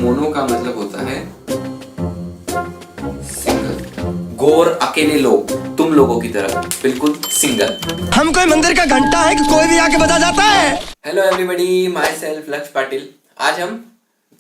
Mono का मतलब होता है सिंगल। गौर अकेले लोग, तुम लोगों की तरह बिल्कुल सिंगल। हम कोई मंदिर का घंटा है कि कोई भी आके बजा जाता है। हेलो एवरीबॉडी, माई सेल्फ लक्ष्य पाटिल। आज हम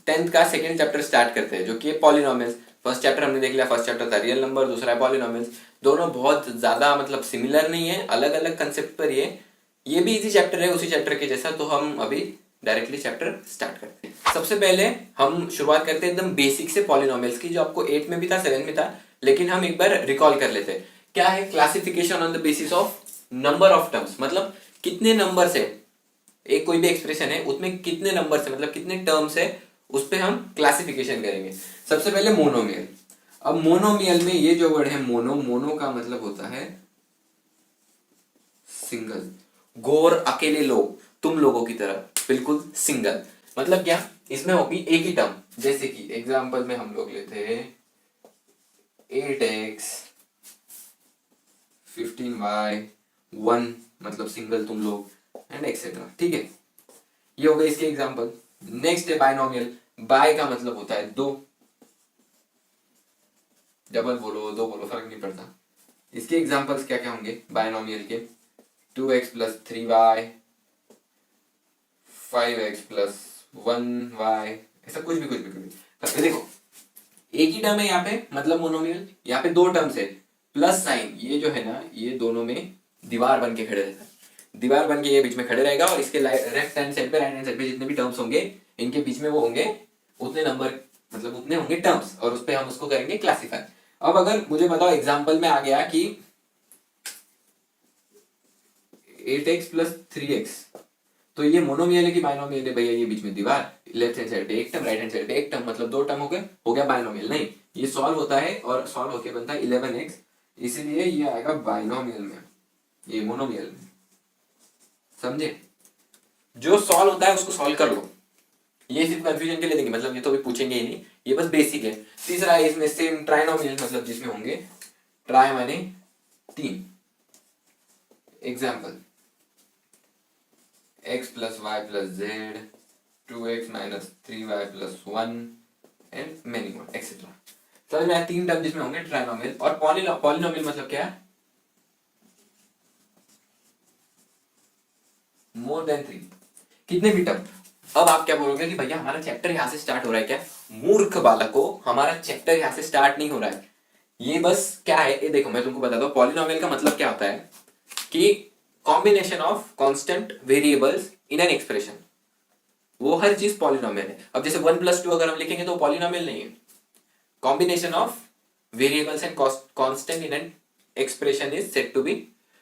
10th का सेकेंड चैप्टर स्टार्ट करते हैं, जो कि है पॉलिनोमियल्स। फर्स्ट चैप्टर हमने देख लिया, फर्स्ट चैप्टर था रियल नंबर, दूसरा है पॉलिनोमियल्स। दोनों बहुत ज्यादा मतलब सिमिलर नहीं है, अलग अलग कंसेप्ट पर ये भी इजी चैप्टर है उसी चैप्टर के जैसा। तो हम अभी डायरेक्टली चैप्टर स्टार्ट करते हैं। सबसे पहले हम शुरुआत करते हैं एकदम बेसिक से पॉलिनोमियल्स की, जो आपको 8 में भी था, 7 में था, लेकिन हम एक बार रिकॉल कर लेते हैं। क्या है? Classification on the basis of number of terms, मतलब कितने नंबर से एक कोई भी एक्सप्रेशन है उसमें कितने नंबर से मतलब कितने टर्म्स है, उस पर हम क्लासिफिकेशन करेंगे। सबसे पहले मोनोमियल। अब मोनोमियल में ये जो वर्ड है मोनो का मतलब होता है सिंगल। गौर अकेले लोग, तुम लोगों की तरह बिल्कुल सिंगल। मतलब क्या? इसमें होगी एक ही टर्म। जैसे कि एग्जांपल में हम लोग लेते हैं 8x 15y 1, मतलब सिंगल तुम लोग, एंड एक्सेट्रा। ठीक है, ये हो गए इसके एग्जांपल। नेक्स्ट है बाइनोमियल। बाय का मतलब होता है दो। डबल बोलो, दो बोलो, फर्क नहीं पड़ता। इसके एग्जांपल्स क्या क्या होंगे बाइनोमियल के? 2x + 3y 5x + 1y, ऐसा कुछ भी। देखो एक ही टर्म है यहाँ पे, मतलब मोनोमियल। यहाँ पे दो टर्म्स है, प्लस साइन, ये जो है ना, ये दोनों में दीवार बन के खड़े रहता है। दीवार बन के ये बीच में खड़े रहेगा, और इसके लेफ्ट हैंड साइड पे, राइट हैंड साइड पे जितने भी टर्म्स होंगे, इनके बीच में वो होंगे उतने नंबर, मतलब उतने होंगे टर्म्स, और उस पर हम उसको करेंगे क्लासीफाई। अब अगर मुझे बताओ एग्जाम्पल में आ गया कि 8x + 3x, तो ये मोनोमियल है कि बाइनोमियल है? भैया ये बीच में दीवार, लेफ्ट हैंड साइड पे एक टर्म, राइट हैंड साइड पे एक टर्म, मतलब दो टर्म हो गया बाइनोमियल। नहीं, ये सॉल्व होता है और सॉल्व होके बनता है 11x, इसलिए ये आएगा बाइनोमियल में, ये मोनोमियल में। समझे? जो सॉल्व होता है उसको सॉल्व कर लो। ये सिर्फ कंफ्यूजन के लिए देंगे, मतलब ये तो अभी पूछेंगे ही नहीं, ये बस बेसिक है। तीसरा है इसमें सेम ट्राइनोमियल, मतलब जिसमें होंगे ट्राई माने 3। Example x + y + z 2x - 3y + 1 and many more etcetera. समझ में आया? 3 टर्म जिसमें होंगे ट्राइनोमियल। और पॉलिनोमियल मतलब क्या है? मोर देन 3, कितने भी टर्म। अब आप क्या बोलोगे कि भैया हमारा चैप्टर यहाँ से स्टार्ट हो रहा है क्या? मूर्ख बालको, हमारा चैप्टर यहाँ से स्टार्ट नहीं हो रहा है। ये बस क्या है, ये देखो मैं तुमको बताता हूँ। पॉलिनोमियल का मतलब क्या होता है कि combination of constant variables in an expression, वो हर चीज पॉलिनोमियल है। अब जैसे 1 + 2 अगर हम लिखेंगे तो पॉलिनोमियल नहीं है। Combination of variables and constant in an expression is said to be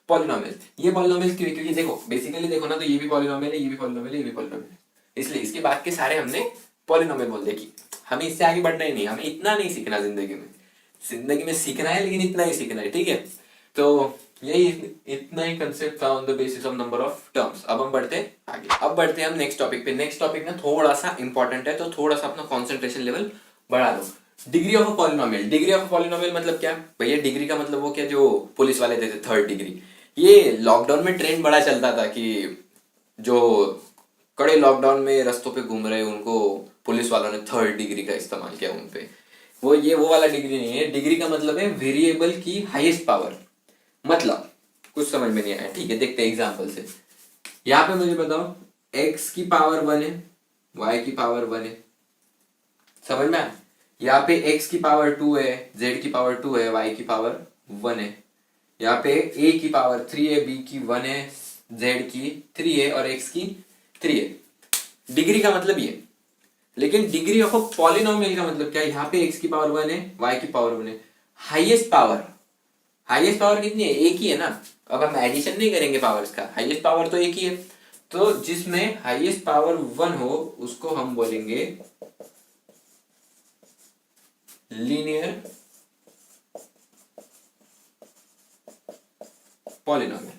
polynomial. ये पॉलिनोमियल क्यों? क्योंकि देखो बेसिकली देखो ना, तो ये भी पॉलिनोमियल है, ये भी पॉलिनोमियल है, ये भी पॉलिनोमियल है, इसलिए इसके बाद के सारे हमने पॉलिनोमियल बोल दिया। कि हमें इससे आगे बढ़ना ही नहीं, हमें इतना नहीं सीखना जिंदगी में। जिंदगी में सीखना है, लेकिन इतना ही सीखना है। ठीक है, तो यही इतना ही कंसेप्ट था on the basis of number of terms. अब हम बढ़ते हैं आगे। अब बढ़ते हैं हम नेक्स्ट टॉपिक पे। नेक्स्ट टॉपिक ना थोड़ा सा इंपॉर्टेंट है, तो थोड़ा सा अपना कॉन्सेंट्रेशन लेवल बढ़ा लो। Degree of a polynomial. Degree of a polynomial मतलब क्या भैया? डिग्री का मतलब वो क्या, जो पुलिस वाले देते 3rd डिग्री। ये लॉकडाउन में ट्रेंड बड़ा चलता था कि जो कड़े लॉकडाउन में रस्तों पे घूम रहे उनको पुलिस वालों ने 3rd डिग्री का इस्तेमाल किया उन पे। वो वाला डिग्री नहीं है। डिग्री का मतलब है वेरिएबल की हाईएस्ट पावर। मतलब कुछ समझ में नहीं आया? ठीक है, देखते हैं एग्जांपल से। यहाँ पे मुझे बताओ x की पावर 1 है, y की पावर 1 है। समझ में आया? यहाँ पे x की पावर 2 है, z की पावर 2 है, y की पावर 1 है। यहाँ पे a की पावर 3 है, b की 1 है, z की 3 है, और x की 3 है। डिग्री का मतलब ये। लेकिन डिग्री ऑफ अ पॉलिनोमियल का मतलब क्या है? यहाँ पे x की पावर 1 है, y की पावर 1 है। हाईएस्ट पावर, हाईएस्ट पावर कितनी है? एक ही है ना। अब हम एडिशन नहीं करेंगे पावर्स का, हाईएस्ट पावर तो एक ही है। तो जिसमें हाईएस्ट पावर 1 हो उसको हम बोलेंगे लीनियर पॉलिनोमियल।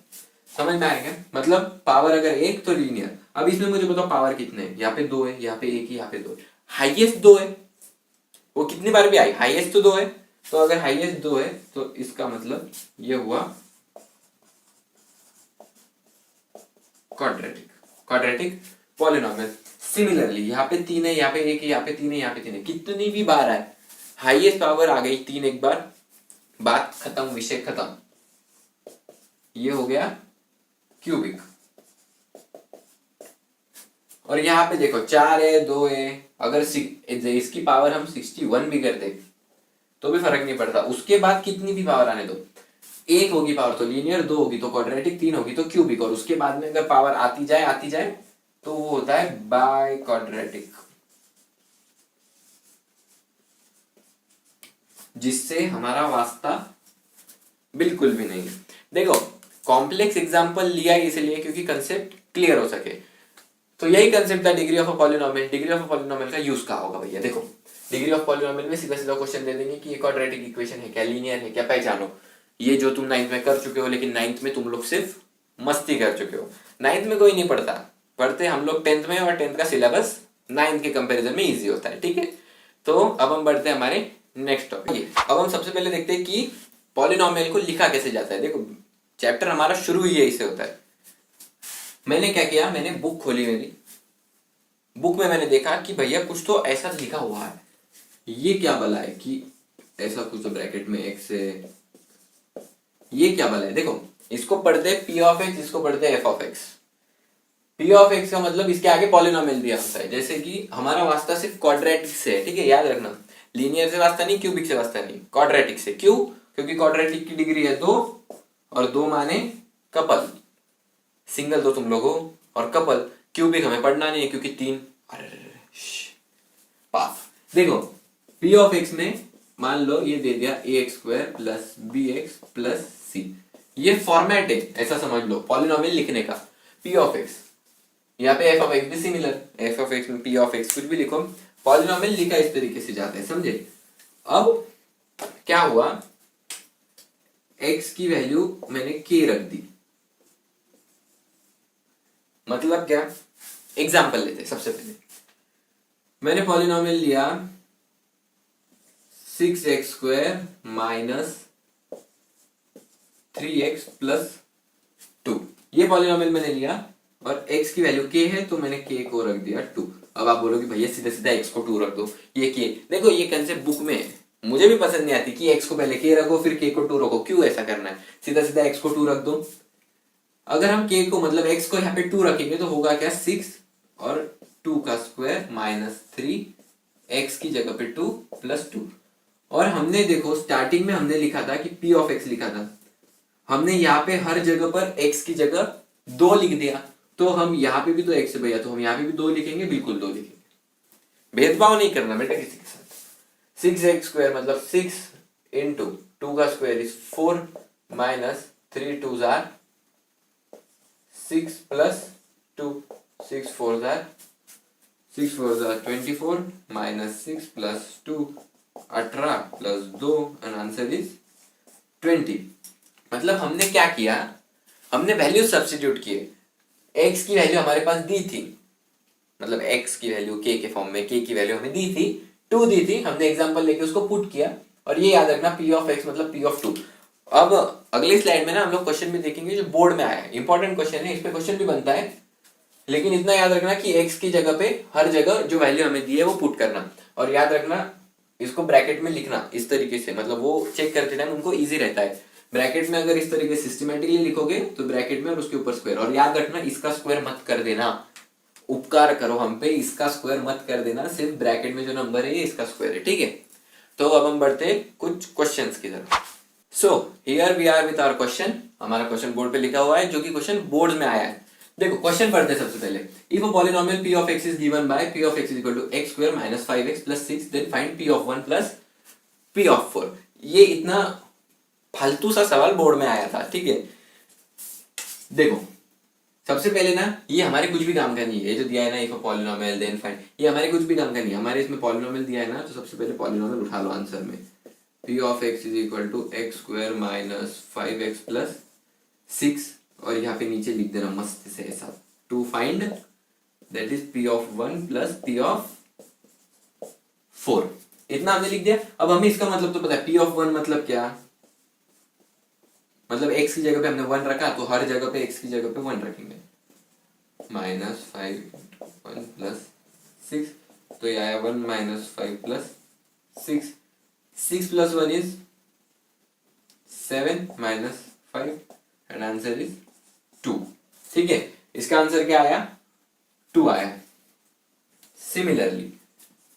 समझ में आएगा? मतलब पावर अगर एक तो लीनियर। अब इसमें मुझे बताओ पावर कितने हैं? यहाँ पे 2 है, यहाँ पे एक ही, यहाँ पे 2 है। हाईएस्ट 2 है, वो कितनी बार भी आई, हाईएस्ट तो 2 है। तो अगर हाईएस्ट 2 है तो इसका मतलब ये हुआ क्वाड्रेटिक, क्वाड्रेटिक पॉलिनोमियल। सिमिलरली यहाँ पे 3 है, यहाँ पे 1 है, यहाँ पे 3 है, यहाँ पे 3 है, कितनी भी बार आए हाईएस्ट पावर आ गई 3 एक बार, बात खत्म, विषय खत्म। ये हो गया क्यूबिक। और यहाँ पे देखो 4 है, 2 है, अगर इसकी पावर हम 61 भी कर दे तो भी फर्क नहीं पड़ता। उसके बाद कितनी भी पावर आने दो, 1 होगी पावर तो लीनियर, 2 होगी तो क्वाड्रेटिक, 3 होगी तो क्यूबिक, और उसके बाद में अगर पावर आती जाए तो वो होता है बाय क्वाड्रेटिक, जिससे हमारा वास्ता बिल्कुल भी नहीं है। देखो कॉम्प्लेक्स एग्जांपल लिया इसलिए क्योंकि कंसेप्ट क्लियर हो सके। तो यही कंसेप्ट था degree of a polynomial. Degree of a polynomial का यूज कहा होगा भैया, देखो डिग्री ऑफ पॉलिनोमियल में सीधा सीधा क्वेश्चन दे देंगे कि ये क्वाड्रेटिक इक्वेशन है क्या, लीनियर है क्या, पहचानो। ये जो तुम 9th में कर चुके हो, लेकिन 9th में तुम लोग सिर्फ मस्ती कर चुके हो। 9th में कोई नहीं पढ़ता, पढ़ते हम लोग 10th में, और 10th का सिलेबस 9th के कंपेरिजन में इजी होता है, ठीक है। तो अब हम बढ़ते हैं हमारे नेक्स्ट टॉपिक। अब हम सबसे पहले देखते हैं कि पॉलिनोमियल को लिखा कैसे जाता है। देखो चैप्टर हमारा शुरू ही यही से होता है। मैंने क्या किया, मैंने बुक खोली, मेरी बुक में मैंने देखा कि भैया कुछ तो ऐसा लिखा हुआ है, ये क्या भला है कि ऐसा कुछ तो ब्रैकेट में x है, ये क्या भला है। देखो इसको पढ़ते हैं p ऑफ x, इसको पढ़ते हैं f of x। p of x का मतलब इसके आगे पॉलिनोमियल दिया होता है। जैसे कि हमारा वास्ता सिर्फ क्वाड्रेटिक से है, ठीक है, याद रखना, लीनियर से वास्ता नहीं, क्यूबिक से वास्ता नहीं, क्वाड्रेटिक से। क्यों? क्योंकि क्वाड्रेटिक की डिग्री है 2, और 2 माने कपल, सिंगल तो तुम लोग हो, और कपल। क्यूबिक हमें पढ़ना नहीं है क्योंकि 3। अरे पास। देखो p ऑफ x में मान लो ये दे दिया ax² plus bx plus c, ये फॉर्मेट है, ऐसा समझ लो पॉलिनोमियल लिखने का। p ऑफ x, यहाँ पे f ऑफ x भी सिमिलर, f ऑफ x में p ऑफ x कुछ भी लिखो, पॉलिनोमियल लिखा इस तरीके से जाता है, समझे। अब क्या हुआ, x की वैल्यू मैंने k रख दी, मतलब क्या, एग्जाम्पल लेते हैं। सबसे पहले मैंने पॉलिनोमियल लिया 6x² माइनस 3x प्लस 2, ये पॉलिनोमियल मैंने लिया, और x की वैल्यू k है तो मैंने k को रख दिया 2। अब आप बोलोगे भैया सीधा सीधा x को 2 रख दो, ये k। देखो ये कंसेप्ट बुक में है, मुझे भी पसंद नहीं आती कि x को पहले k रखो फिर k को 2 रखो, क्यों ऐसा करना है, सीधा सीधा x को 2 रख दो। अगर हम k को मतलब x को यहाँ पे 2 रखेंगे तो होगा क्या, 6 और 2 का स्क्वायर माइनस 3, x की जगह पे 2 प्लस 2। और हमने देखो स्टार्टिंग में हमने लिखा था कि p ऑफ x लिखा था, हमने यहाँ पे हर जगह पर x की जगह 2 लिख दिया, तो हम यहाँ पे भी तो x है भैया, तो हम यहाँ पे भी 2 लिखेंगे, बिल्कुल 2 लिखेंगे, भेदभाव नहीं करना बेटा किसी के साथ। 6x² मतलब 6 इंटू 2 का square is 4 minus 3 2s are 6 plus 2, 6 4s are 24 minus 6 plus 2 18 plus 2 and answer is 20। मतलब हमने क्या किया, हमने वैल्यू सब्स्टिट्यूट किए। x की वैल्यू हमारे पास दी थी, मतलब x की वैल्यू k के फॉर्म में, k की वैल्यू हमें दी थी, 2 दी थी, हमने एग्जांपल लेके उसको पुट किया। और ये याद रखना p ऑफ x मतलब p ऑफ 2। अब अगली स्लाइड में ना हम लोग क्वेश्चन भी देखेंगे जो बोर्ड में आया है, इंपॉर्टेंट क्वेश्चन है, इस पे क्वेश्चन भी बनता है, लेकिन इतना याद रखना कि x की जगह पे हर जगह जो वैल्यू हमें दी है वो पुट करना, और याद रखना इसको ब्रैकेट में लिखना इस तरीके से, मतलब वो चेक करते टाइम उनको इजी रहता है। ब्रैकेट में अगर इस तरीके से सिस्टमेटिकली लिखोगे तो ब्रैकेट में और उसके ऊपर स्क्वायर, और याद रखना इसका स्क्वायर मत कर देना, उपकार करो हम पे, इसका स्क्वायर मत कर देना, सिर्फ ब्रैकेट में जो नंबर है ये इसका स्क्वायर है, ठीक है। तो अब हम बढ़ते हैं कुछ क्वेश्चंस की तरफ। So here we are with our question. हमारा क्वेश्चन बोर्ड पे लिखा हुआ है, जो कि क्वेश्चन बोर्ड में आया है। देखो क्वेश्चन पढ़ते हैं सबसे पहले। If a polynomial p of x is given by p of x is equal to x² minus 5x plus 6, then find p of 1 plus p of 4। ये इतना फालतू सा सवाल बोर्ड में आया था, ठीक है। देखो सबसे पहले ना ये हमारे कुछ भी काम का नहीं है, ये जो दिया है ना if a polynomial then find, ये हमारे कुछ भी काम का नहीं है। हमारे इसमें पॉलिनोमियल दिया है ना, तो सबसे पहले पॉलिनोमियल उठा लो आंसर में। p of x is equal to x² minus 5x plus 6, और यहाँ पे नीचे लिख देना मस्त से ऐसा, to find that is p of 1 plus p of 4। इतना हमने लिख दिया। अब हमें इसका मतलब तो पता है, p ऑफ 1 मतलब क्या, मतलब x की जगह पे हमने 1 रखा, तो हर जगह पे x की जगह पे 1 रखेंगे, माइनस 5 1 प्लस 6, तो ये आया 1 minus 5 plus 6, 6 plus 1 is 7 minus 5 and answer is 2। ठीक है, इसका आंसर क्या आया? 2 आया। सिमिलरली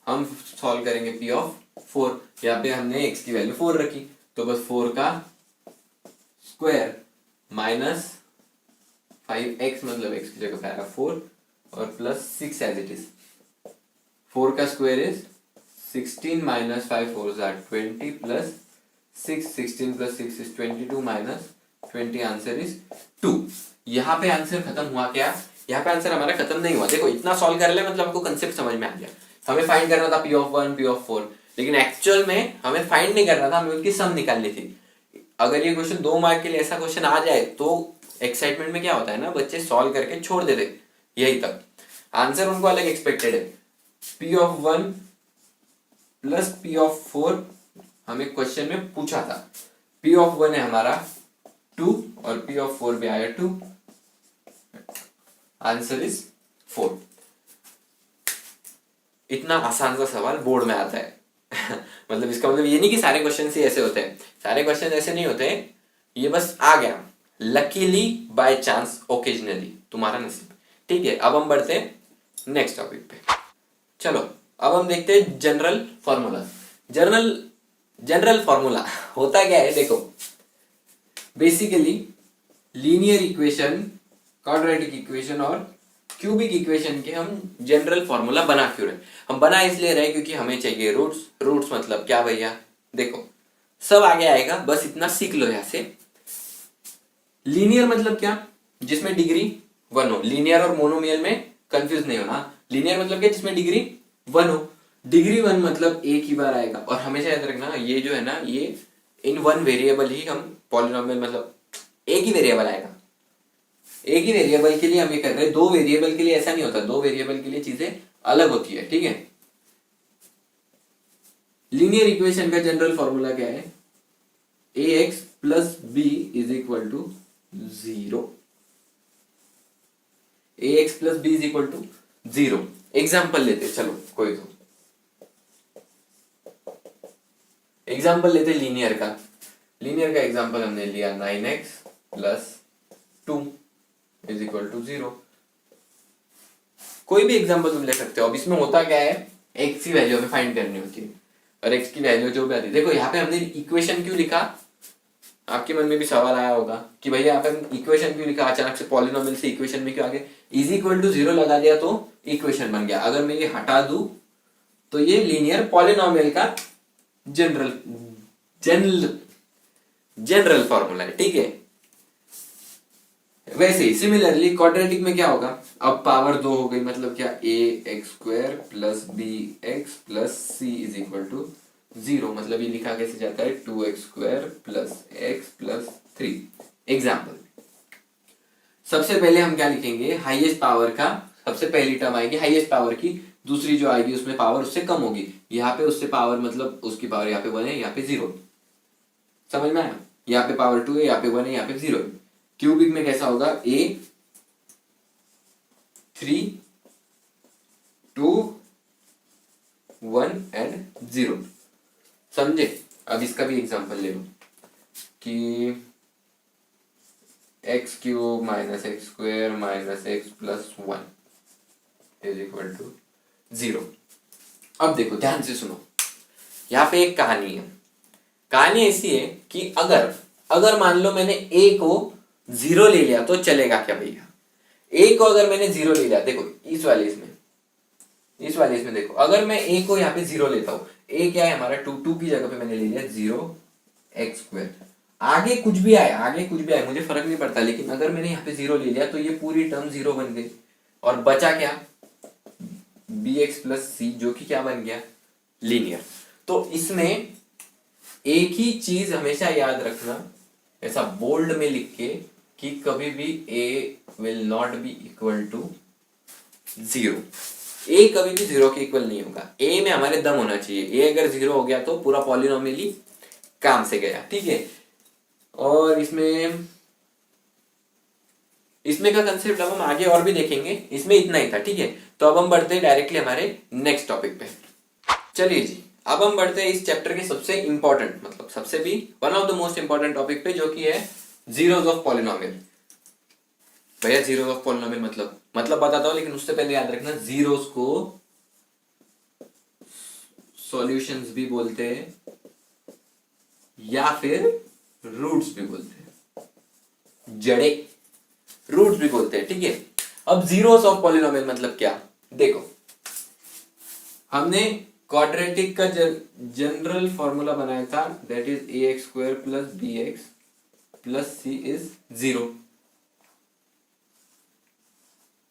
हम सॉल्व करेंगे p ऑफ 4। यहाँ पे हमने x की वैल्यू 4 रखी, तो बस 4 का स्क्वायर माइनस 5x, मतलब x की जगह पे आया 4 और प्लस 6 एज इट इज। 4 का square is 16 minus 5 4 are 20 plus 6, 16 plus 6 is 22 minus 20, answer is 2। यहाँ पे आंसर खत्म हुआ क्या? यहाँ पे आंसर हमारा खत्म नहीं हुआ। देखो इतना सॉल्व कर ले मतलब हमको कंसेप्ट समझ में आ गया। हमें फाइंड करना था p ऑफ 1 p ऑफ 4, लेकिन एक्चुअल में हमें फाइंड नहीं करना था, हमें उनकी सम निकालनी थी। अगर ये क्वेश्चन 2 मार्क के लिए ऐसा क्वेश्चन आ जाए तो एक्साइटमेंट में क्या होता है ना, बच्चे सॉल्व करके छोड़ देते यही तक। आंसर उनको अलग एक्सपेक्टेड है। p of 1 plus p of 4 हमें क्वेश्चन में पूछा था। p ऑफ 1 है हमारा 2 और p ऑफ 4 भी आया 2, आंसर इज 4। इतना आसान सा सवाल बोर्ड में आता है मतलब इसका मतलब ये नहीं कि सारे क्वेश्चन ही ऐसे होते हैं, सारे क्वेश्चन ऐसे नहीं होते, ये बस आ गया लकीली बाय चांस ओकेजनली, तुम्हारा नसीब। ठीक है, अब हम बढ़ते हैं नेक्स्ट टॉपिक पे। चलो अब हम देखते हैं जनरल फॉर्मूला। जनरल फॉर्मूला होता क्या है? देखो basically linear equation, quadratic equation और क्यूबिक इक्वेशन के हम जनरल फॉर्मूला बना क्यों रहे? हम बना इसलिए रहे क्योंकि हमें चाहिए रूट्स। रूट्स मतलब क्या भैया? देखो सब आगे आएगा, बस इतना सीख लो यहाँ से। लीनियर मतलब क्या? जिसमें डिग्री 1 हो। लीनियर और मोनोमियल में कंफ्यूज नहीं होना। लीनियर मतलब क्या? जिसमें डिग्री 1 हो। डिग्री 1 मतलब एक ही बार आएगा, और हमेशा याद रखना ये जो है ना, ये इन 1 वेरिएबल ही हम पॉलिनोमियल, मतलब एक ही वेरिएबल आएगा। एक ही वेरिएबल के लिए हम ये कर रहे हैं, 2 वेरिएबल के लिए ऐसा नहीं होता। 2 वेरिएबल के लिए चीजें अलग होती है। ठीक है, लीनियर इक्वेशन का जनरल फॉर्मूला क्या है? ax plus B is equal to 0। ax plus B is equal to 0। Example लेते, चलो कोई तो एग्जाम्पल लेते लीनियर का। लीनियर का एग्जाम्पल हमने लिया 9x plus 2 is equal to 0। कोई भी एग्जाम्पल तुम ले सकते हो। अब इसमें होता क्या है, x की वैल्यू हमें फाइंड करनी होती है, और x की वैल्यू जो भी आती है। देखो यहाँ पे हमने इक्वेशन क्यों लिखा? आपके मन में भी सवाल आया होगा कि भैया यहाँ पे हम इक्वेशन क्यों लिखा, अचानक से पॉलिनोमियल से इक्वेशन में क्यों आ गए? इज इक्वल टू 0 लगा दिया तो इक्वेशन बन गया। अगर मैं ये हटा दूं तो ये लीनियर पॉलिनोमियल का जनरल फॉर्मूला है। ठीक है, वैसे ही सिमिलरली क्वाड्रेटिक में क्या होगा? अब पावर 2 हो गई, मतलब क्या? ax² plus bx plus c is equal to 0। मतलब ये लिखा कैसे जाता है? 2x² plus x plus 3। Example, सबसे पहले हम क्या लिखेंगे? हाईएस्ट पावर का सबसे पहली टर्म आएगी हाईएस्ट पावर की, दूसरी जो आएगी उसमें पावर उससे कम होगी। यहाँ पे उससे पावर मतलब उसकी पावर यहाँ पे 1 है, यहाँ पे 0। समझ में आया? यहाँ पे पावर 2 है, यहाँ पे 1 है, यहाँ पे 0 है। क्यूबिक में कैसा होगा? a 3 2 1 and 0। समझे? अब इसका भी एग्जांपल ले लो कि x³ minus x² minus x plus 1 is equal to 0। अब देखो ध्यान से सुनो, यहाँ पे एक कहानी है। कहानी ऐसी है कि अगर मान लो मैंने a को 0 ले लिया तो चलेगा क्या भैया? a को अगर मैंने 0 ले लिया, देखो इस वाले इसमें देखो, अगर मैं a को यहाँ पे 0 लेता हूँ, a क्या है हमारा? 2 की जगह पे मैंने ले लिया 0x²। आगे कुछ भी आए मुझे फर्क नहीं पड़ता, लेकिन अगर मैंने यहाँ पे 0 ले लिया तो ये पूरी टर्म 0 बन गई, और बचा क्या? bx प्लस c, जो कि क्या बन गया? लीनियर। तो इसमें एक ही चीज हमेशा याद रखना, ऐसा बोल्ड में लिख के, कि कभी भी a will not be equal to 0। a कभी भी 0 के इक्वल नहीं होगा। a में हमारे दम होना चाहिए। a अगर 0 हो गया तो पूरा पॉलिनोमियल ही काम से गया। ठीक है, और इसमें इसमें का कंसेप्ट अब हम आगे और भी देखेंगे, इसमें इतना ही था, ठीक है। तो अब हम बढ़ते हैं डायरेक्टली हमारे नेक्स्ट टॉपिक पे। चलिए जी, अब हम बढ़ते हैं इस चैप्टर के सबसे इंपॉर्टेंट, मतलब सबसे भी one of the most important topic पे, जो कि है जीरोस ऑफ पॉलिनोमियल। भैया जीरोस ऑफ पॉलिनोमियल मतलब बताता हूं, लेकिन उससे पहले याद रखना जीरोस को सॉल्यूशंस भी बोलते हैं या फिर रूट्स भी बोलते हैं, जड़े रूट्स भी बोलते हैं, ठीक है। अब जीरोस ऑफ पॉलिनोमियल मतलब क्या, देखो हमने क्वाड्रेटिक का जनरल फॉर्मूला बनाया था, that is ax² plus bx plus c is 0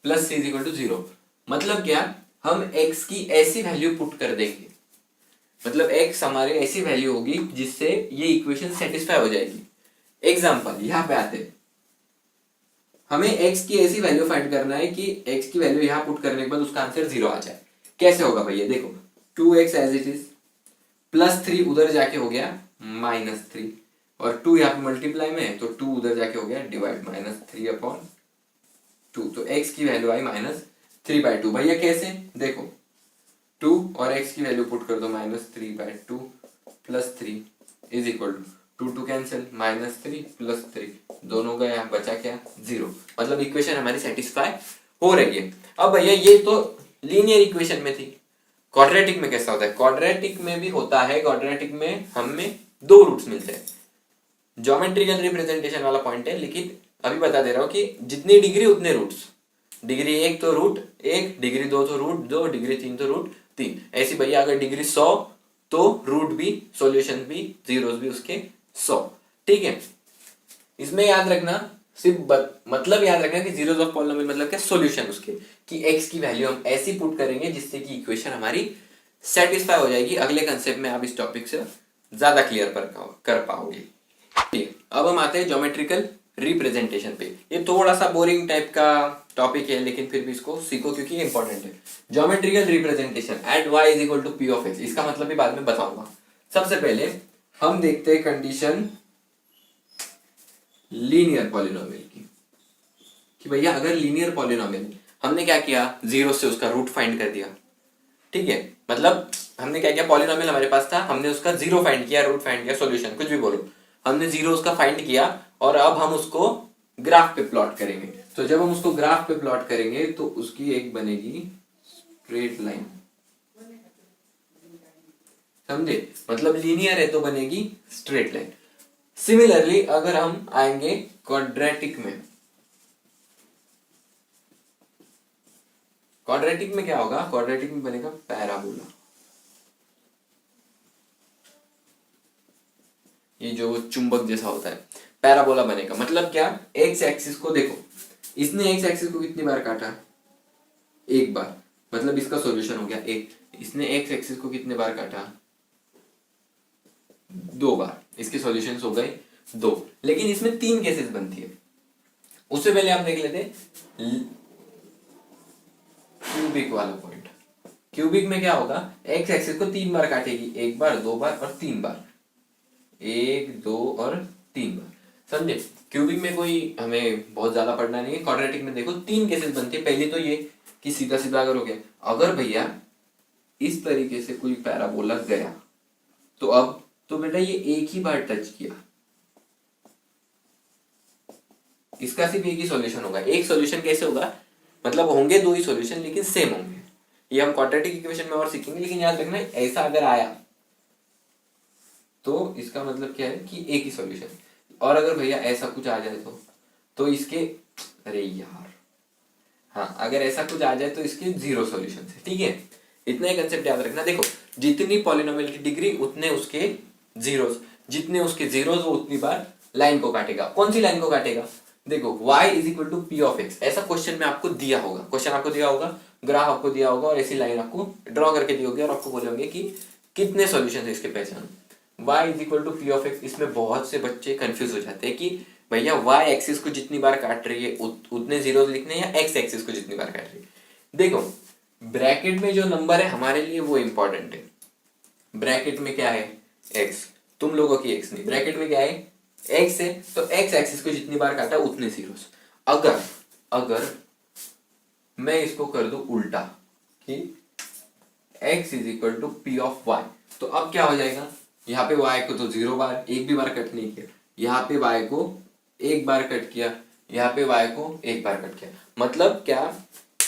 plus c is equal to 0। मतलब क्या, हम x की ऐसी वैल्यू पुट कर देंगे, मतलब x हमारी ऐसी वैल्यू होगी जिससे ये इक्वेशन सेटिस्फाई हो जाएगी। एग्जांपल यहां पे आते हैं, हमें x की ऐसी वैल्यू फाइंड करना है कि x की वैल्यू यहां पुट करने के बाद उसका आंसर 0 आ जाए। कैसे होगा भैया, देखो 2x as it is plus 3 उधर जाके हो गया -3, और 2 यहाँ पे मल्टीप्लाई में है तो 2 उधर जाके हो गया डिवाइड, -3/2। तो x की वैल्यू आई -3/2। भैया कैसे, देखो 2 और x की वैल्यू पुट कर दो, -3/2 plus 3 is equal to 2 cancel, -3 plus 3 दोनों का यहाँ बचा क्या 0। मतलब इक्वेशन हमारी सेटिस्फाई हो रही है। अब भैया ये तो लीनियर इक्वेशन में थी, क्वाड्रेटिक में कैसा होता है, क्वाड्रेटिक में भी होता है, क्वाड्रेटिक में हमें 2 रूट्स मिलते हैं। ज्योमेट्रिकल रिप्रेजेंटेशन वाला पॉइंट है, लेकिन अभी बता दे रहा हूं कि जितनी डिग्री उतने रूट्स, डिग्री 1 तो रूट 1, डिग्री 2 तो रूट 2, डिग्री 3 तो रूट 3। ऐसी भैया अगर डिग्री 100 तो रूट भी, सॉल्यूशन भी, जीरोस भी उसके 100, ठीक है। इसमें याद रखना, सिर्फ मतलब याद रखना कि जीरोस ऑफ पॉलिनोमियल मतलब क्या, सॉल्यूशन उसके, कि x की वैल्यू हम ऐसी पुट करेंगे जिससे कि इक्वेशन हमारी सेटिस्फाई हो जाएगी। अगले कंसेप्ट में आप इस टॉपिक से ज्यादा क्लियर कर पाओगे, ठीक है। अब हम आते हैं ज्योमेट्रिकल रिप्रेजेंटेशन पे। ये थोड़ा सा बोरिंग टाइप का टॉपिक है, लेकिन फिर भी इसको सीखो क्योंकि ये इंपॉर्टेंट है। Geometrical representation at y is equal to p of x, इसका मतलब भी बाद में बताऊंगा। सबसे पहले हम देखते हैं कंडीशन लीनियर पॉलिनोमियल की, कि भैया अगर लीनियर पॉलिनोमियल, हमने क्या किया, 0 से उसका रूट फाइंड कर दिया, ठीक है। मतलब हमने क्या किया, पॉलिनोमियल हमारे पास था, हमने उसका 0 फाइंड किया, रूट फाइंड किया, सॉल्यूशन कुछ भी बोलो, हमने 0 उसका फाइंड किया, और अब हम उसको ग्राफ पे प्लॉट करेंगे। तो जब हम उसको ग्राफ पे प्लॉट करेंगे तो उसकी एक बनेगी स्ट्रेट लाइन, समझे, मतलब लीनियर है तो बनेगी स्ट्रेट लाइन। सिमिलरली अगर हम आएंगे क्वाड्रेटिक में, क्वाड्रेटिक में क्या होगा, क्वाड्रेटिक में बनेगा पैराबोला। ये जो चुंबक जैसा होता है, पैराबोला बनेगा। मतलब क्या, एक्स एक्सिस को देखो, इसने एक्स एक्सिस को कितनी बार काटा, एक बार, मतलब इसका सॉल्यूशन हो गया एक। इसने एक्स एक्सिस को कितने बार काटा, 2 बार, इसके सॉल्यूशंस हो गए 2। लेकिन इसमें 3 केसेस बनती है। उससे पहले आप देख लेते क्यूबिक वाला पॉइंट। क्यूबिक में क्या होगा, एक्स एक्सिस को 3 बार काटेगी, 1 बार, 2 बार और 3 बार, 1 2 और 3 बार, समझे। क्यूबिक में कोई हमें बहुत ज्यादा पढ़ना नहीं है। क्वाड्रेटिक में देखो 3 केसेस बनती है। पहली तो ये कि सीधा सीधा अगर हो गया, अगर भैया इस तरीके से कोई पैराबोला गया तो अब तो बेटा ये एक ही बार टच किया, इसका सिर्फ एक ही सॉल्यूशन होगा। एक सॉल्यूशन कैसे होगा, मतलब होंगे 2 ही सॉल्यूशन लेकिन सेम होंगे। ये हम क्वाड्रेटिक इक्वेशन में और सीखेंगे, लेकिन याद रखना ऐसा अगर आया तो इसका मतलब क्या है कि एक ही सॉल्यूशन। और अगर भैया ऐसा कुछ आ जाए तो इसके, अरे यार, हाँ, अगर ऐसा कुछ आ जाए तो इसके 0 सॉल्यूशन है, ठीक है। इतना ही कंसेप्ट याद रखना। देखो जितनी पॉलिनोमियल की डिग्री उतने उसके जीरोस, जितने उसके जीरोस वो उतनी बार लाइन को काटेगा। कौन सी लाइन को काटेगा, देखो y is equal to p of x, ऐसा क्वेश्चन में आपको दिया होगा, क्वेश्चन आपको दिया होगा, ग्राफ आपको दिया होगा, और ऐसी लाइन आपको ड्रॉ करके दी होगी, और आपको बोले होंगे कि कितने सॉल्यूशन है इसके पहचान। y is equal to p of x, इसमें बहुत से बच्चे कंफ्यूज हो जाते हैं कि भैया y एक्सिस को जितनी बार काट रही है उतने जीरोस लिखने हैं, या x एक्सिस को जितनी बार काट रही है। देखो ब्रैकेट में जो नंबर है हमारे लिए वो इंपॉर्टेंट है। ब्रैकेट में क्या है, x, तुम लोगों की x नहीं, ब्रैकेट में क्या है x है, तो x एक्सिस को जितनी बार काटा उतने जीरोस। अगर अगर मैं इसको कर दूं उल्टा कि x is equal to P of Y, तो अब क्या हो जाएगा, यहाँ पे y को तो 0 बार, एक भी बार कट नहीं किया, यहाँ पे y को एक बार कट किया, यहाँ पे y को एक बार कट किया, मतलब क्या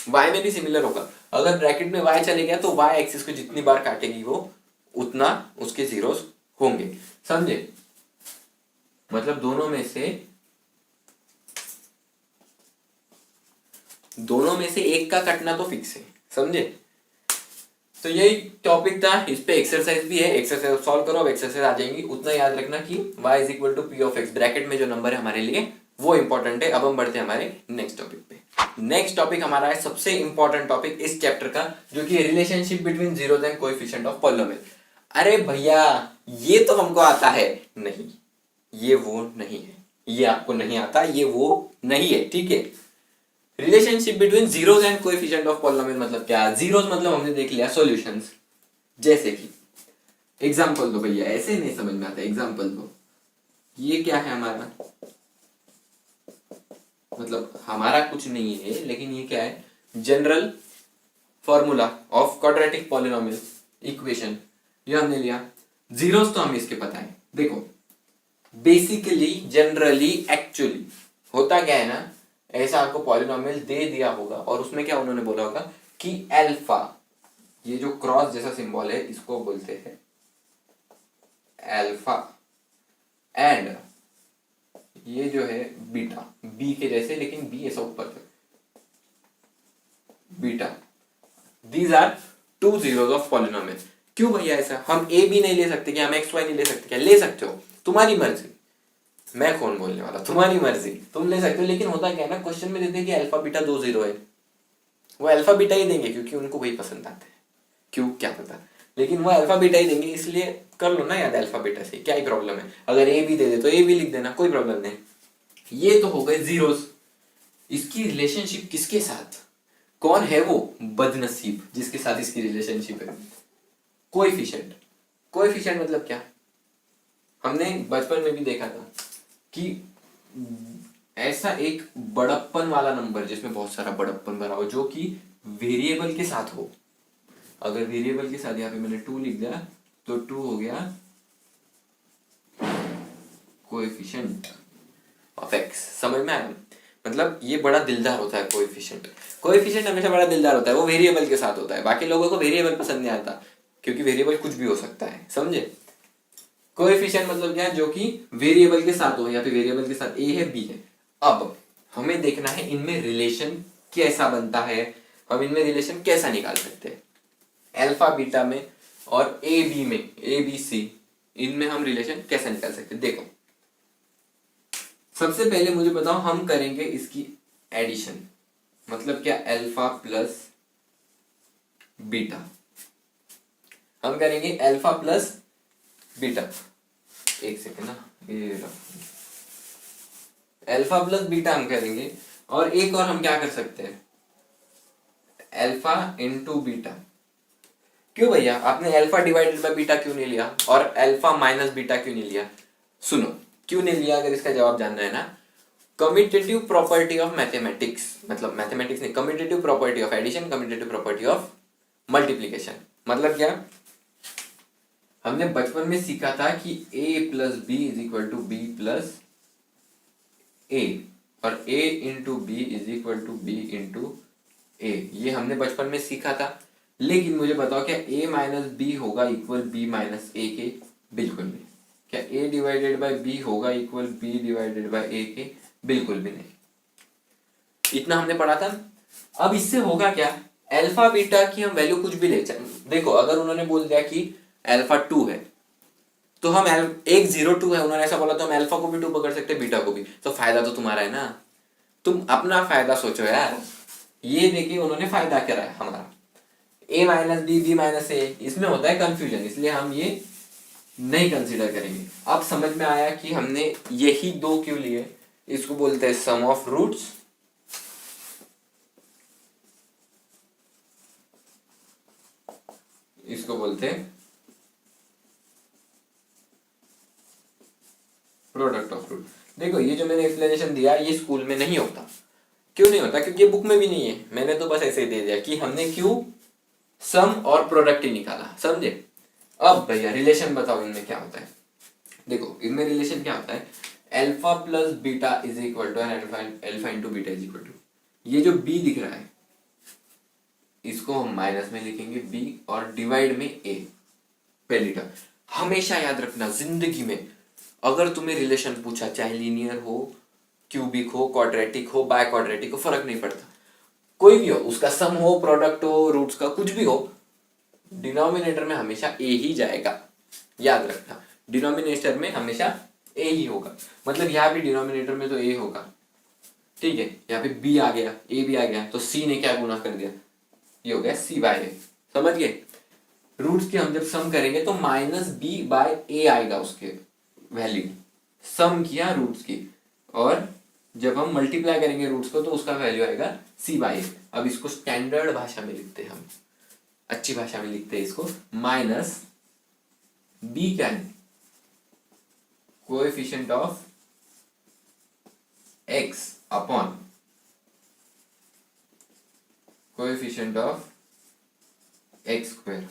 y में भी सिमिलर होगा। अगर ब्रैकेट में y चले गया तो y एक्सिस को जितनी बार काटेगी वो उतना उसके जीरोस होंगे, समझे। मतलब दोनों में से एक का कटना तो फिक्स है, समझे। तो यही टॉपिक था, इस पे एक्सरसाइज भी है, एक्सरसाइज सॉल्व करो, अब एक्सरसाइज आ जाएंगी। उतना याद रखना कि y is equal to P of X, bracket में जो नंबर है हमारे लिए वो इंपॉर्टेंट है। अब हम बढ़ते हैं हमारे नेक्स्ट टॉपिक पे। नेक्स्ट टॉपिक हमारा है सबसे इंपॉर्टेंट टॉपिक इस चैप्टर का, जो कि relationship between zeros and coefficient of polynomial. अरे भैया ये तो हमको आता है, नहीं ये वो नहीं है, ये आपको नहीं आता, ये वो नहीं है, ठीक है। Relationship between zeros and coefficient of polynomial मतलब क्या, जीरोस मतलब हमने देख लिया सॉल्यूशंस, जैसे कि एग्जांपल दो भैया, ऐसे नहीं समझ में आता, एग्जांपल दो। ये क्या है हमारा, मतलब हमारा कुछ नहीं है, लेकिन ये क्या है, general formula of quadratic polynomial equation, ये हमने लिया। जीरोस तो हमें इसके पता है। देखो बेसिकली जनरली एक्चुअली होता क्या है ना, ऐसा आपको पॉलिनोमियल दे दिया होगा और उसमें क्या उन्होंने बोला होगा कि अल्फा, ये जो क्रॉस जैसा सिंबल है इसको बोलते हैं अल्फा, एंड ये जो है बीटा, बी के जैसे लेकिन बी ऐसा ऊपर तक, beta, these are two zeros of polynomial. क्यों भैया ऐसा, हम ए बी नहीं ले सकते क्या, हम एक्स वाई नहीं ले सकते क्या, ले सकते हो, तुम्हारी मर्जी, मैं कौन बोलने वाला, तुम्हारी मर्जी, तुम ले सकते हो। लेकिन होता क्या है ना, क्वेश्चन में देते हैं कि अल्फा बीटा दो जीरो है, वो अल्फा बीटा ही देंगे क्योंकि उनको वही पसंद आते हैं, क्यों क्या पता, लेकिन वो अल्फा बीटा ही देंगे, इसलिए कर लो ना याद अल्फा बीटा से, क्या ही प्रॉब्लम है। अगर ए भी दे दे तो ए भी लिख देना, कोई प्रॉब्लम नहीं। ये तो हो गए जीरोस। इसकी रिलेशनशिप किसके साथ, कौन है वो बदनसीब जिसके साथ इसकी रिलेशनशिप है, कोएफिशिएंट। कोएफिशिएंट मतलब क्या, हमने बचपन में भी देखा था कि ऐसा एक बड़प्पन वाला नंबर जिसमें बहुत सारा बड़प्पन भरा हो, जो कि वेरिएबल के साथ हो। अगर वेरिएबल के साथ यहाँ पे मैंने 2 लिख दिया तो 2 हो गया कोएफिशिएंट ऑफ एक्स, समझ में आया। मतलब ये बड़ा दिलदार होता है कोएफिशिएंट, कोएफिशिएंट हमेशा बड़ा दिलदार होता है, वो वेरिएबल के साथ होता है। बाकी लोगों को वेरिएबल पसंद नहीं आता क्योंकि वेरिएबल कुछ भी हो सकता है, समझे। कोएफिशिएंट मतलब क्या है, जो कि वेरिएबल के साथ हो, या फिर वेरिएबल के साथ ए है बी है। अब हमें देखना है इनमें रिलेशन कैसा बनता है, हम इनमें रिलेशन कैसा निकाल सकते हैं। अल्फा बीटा में और ए बी में, ए बी सी, इनमें हम रिलेशन कैसे निकाल सकते हैं। देखो सबसे पहले मुझे बताओ, हम करेंगे इसकी एडिशन, मतलब क्या, अल्फा प्लस बीटा, हम करेंगे अल्फा प्लस बीटा, एक सेकेंड ना, ये अल्फा प्लस बीटा हम करेंगे। और एक और हम क्या कर सकते हैं, अल्फा इंटू बीटा। क्यों भैया आपने अल्फा डिवाइडेड बाय बीटा क्यों नहीं लिया, और अल्फा माइनस बीटा क्यों नहीं लिया, सुनो क्यों नहीं लिया, अगर इसका जवाब जानना है ना। कम्यूटेटिव प्रॉपर्टी ऑफ मैथमेटिक्स, मतलब मैथमेटिक्स नहीं, commutative property of addition, commutative property of multiplication. मतलब क्या, हमने बचपन में सीखा था कि a plus B is equal to B plus A, और a into B is equal to B into A, ये हमने बचपन में सीखा था। लेकिन मुझे बताओ क्या a माइनस बी होगा इक्वल b माइनस ए के, बिल्कुल नहीं। क्या a डिवाइडेड बाय b होगा equal b divided by a के, बिल्कुल भी नहीं। इतना हमने पढ़ा था। अब इससे होगा क्या, अल्फा बीटा की हम वैल्यू कुछ भी ले, देखो अगर उन्होंने बोल दिया कि अल्फा 2 है तो हम एक 0 2 है, उन्होंने ऐसा बोला तो हम अल्फा को भी 2 पकड़ सकते हैं, बीटा को भी, तो फायदा तो तुम्हारा है ना, तुम अपना फायदा सोचो यार। ये देखिए उन्होंने फायदा करा है हमारा, a minus B, B minus A, इसमें होता है कंफ्यूजन, इसलिए हम ये नहीं कंसीडर करेंगे। अब समझ में आया कि हमने यही 2 क्यों लिए, इसको बोलते हैं सम ऑफ रूट्स, इसको बोलते हैं प्रोडक्ट ऑफ रूट। देखो ये जो मैंने एक्सप्लेनेशन दिया ये स्कूल में नहीं होता, क्यों नहीं होता? क्योंकि ये बुक में भी नहीं है, मैंने तो बस ऐसे ही दे दिया कि हमने क्यों सम और प्रोडक्ट ही निकाला, समझे? अब भैया रिलेशन बताओ इनमें क्या होता है। देखो इनमें रिलेशन क्या होता है, alpha plus beta is equal to alpha into beta is equal to, ये जो बी दिख रहा है इसको हम माइनस में लिखेंगे बी और डिवाइड में ए। पहली टर्म हमेशा याद रखना जिंदगी में, अगर तुम्हें रिलेशन पूछा चाहे लीनियर हो, क्यूबिक हो, क्वाड्रेटिक हो, बाय क्वाड्रेटिक हो, फर्क नहीं पड़ता, कोई भी हो, उसका सम हो, प्रोडक्ट हो, रूट्स का कुछ भी हो, डिनोमिनेटर में हमेशा ए ही जाएगा, याद रखना। डिनोमिनेटर में हमेशा ए ही होगा, मतलब यहाँ पे डिनोमिनेटर में तो ए होगा, ठीक है। यहाँ पे बी आ गया, ए भी आ गया, तो सी ने क्या गुना कर दिया, ये हो गया सी बाय ए, समझ गए? रूट्स की हम जब सम करेंगे तो माइनस बी बाय ए आएगा उसके वैल्यू, सम किया रूट्स की, और जब हम मल्टीप्लाई करेंगे रूट्स को तो उसका वैल्यू आएगा सी बाय ए। अब इसको स्टैंडर्ड भाषा में लिखते हैं हम, अच्छी भाषा में लिखते हैं इसको, माइनस बी क्या है, coefficient of x upon coefficient of x square,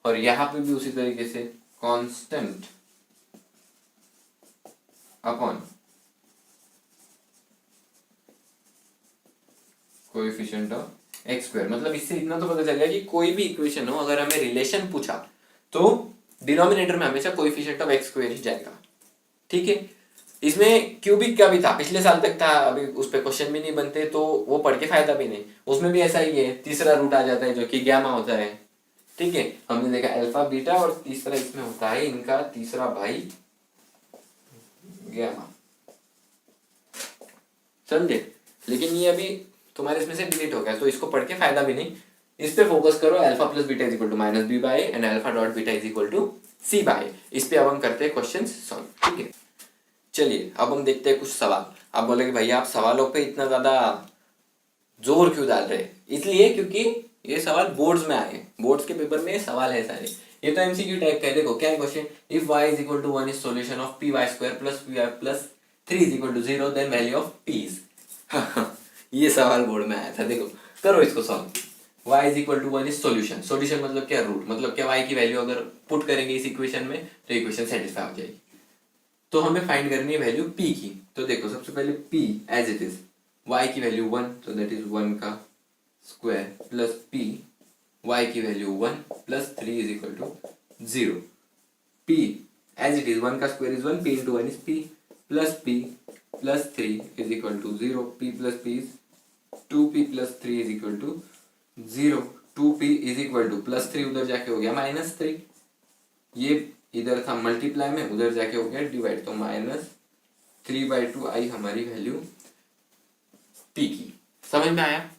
और यहां पे भी उसी तरीके से constant upon coefficient of x square. मतलब इससे इतना तो पता चल गया कि कोई भी इक्वेशन हो, अगर हमें रिलेशन पूछा तो डिनोमिनेटर में हमेशा कोएफिशिएंट ऑफ एक्स स्क्वायर ही जाएगा, ठीक है। इसमें क्यूबिक का भी था, पिछले साल तक था, अभी उस पर क्वेश्चन भी नहीं बनते तो वो पढ़ के फायदा भी नहीं, उसमें भी ऐसा ही है, तीसरा रूट आ जाता है जो कि गैमा होता है, ठीक है। हमने देखा अल्फा बीटा, और तीसरा इसमें होता है इनका तीसरा भाई गैमा, समझे? लेकिन ये अभी तुम्हारे इसमें से डिलीट हो गया, तो इसको पढ़ के फायदा भी नहीं, इस पे फोकस करो। Alpha plus beta is equal to minus B by and alpha dot beta is equal to C by, इस पे अब हम करते हैं क्वेश्चन सॉल्व, ठीक है। चलिए अब हम देखते हैं कुछ सवाल। आप बोलेंगे भैया आप सवालों पे इतना ज्यादा जोर क्यों डाल रहे हैं? इसलिए क्योंकि ये सवाल बोर्ड्स में आए, बोर्ड्स के पेपर में सवाल है सारे, ये तो एमसीक्यू टाइप का है। देखो क्या है question, if y is equal to 1 is solution of P Y square plus P Y plus 3 is equal to 0 then value of p is ये सवाल बोर्ड में आया था, देखो करो इसको solve. y is equal to 1 is solution, solution मतलब क्या, रूट, मतलब क्या y की वैल्यू अगर पुट करेंगे इस इक्वेशन में तो इक्वेशन सेटिस्फाई हो जाएगी। तो हमें फाइंड करनी है वैल्यू p की, तो देखो सबसे पहले p as it is, y की वैल्यू 1 तो दैट इज 1 का स्क्वायर प्लस p, y की value 1 plus 3 is equal to 0, p as it is 1 का square is 1, p into 1 is p plus 3 is equal to 0, p plus p is 2p plus 3 is equal to 0, 2p is equal to plus 3 उधर जाके हो गया minus 3, ये इधर था multiply में, उधर जाके हो गया डिवाइड, तो माइनस 3/2 आई हमारी वैल्यू p की। समझ में आया?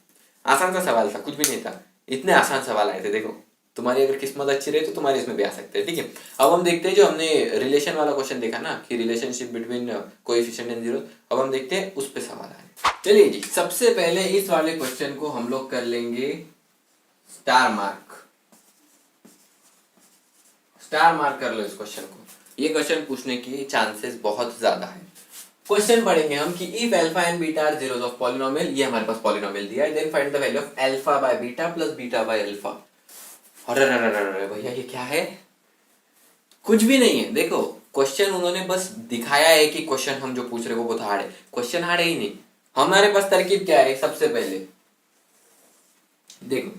आसान सा सवाल था, कुछ भी नहीं था, इतने आसान सवाल आए थे। देखो तुम्हारी अगर किस्मत अच्छी रही तो तुम्हारे इसमें भी आ सकते हैं, ठीक है। अब हम देखते हैं जो हमने रिलेशन वाला क्वेश्चन देखा ना कि relationship between coefficient and zero, अब हम देखते हैं उस पे सवाल आए। चलिए जी, सबसे पहले इस वाले क्वेश्चन को हम लोग कर लेंगे स्टार मार्क, स्टार मार्क कर लो इस क्वेश्चन को, ये क्वेश्चन पूछने के चांसेस बहुत ज्यादा है। क्वेश्चन पढ़ेंगे हम कि if alpha and beta are zeros of polynomial, ये हमारे पास पॉलिनोमियल दिया है, then find the value of alpha by beta plus beta by alpha. अरे भैया ये क्या है? कुछ भी नहीं है। देखो क्वेश्चन उन्होंने बस दिखाया है कि क्वेश्चन हम जो पूछ रहे हैं वो बहुत हार्ड है, क्वेश्चन हार्ड है ही नहीं। हमारे पास तरकीब क्या है, सबसे पहले देखो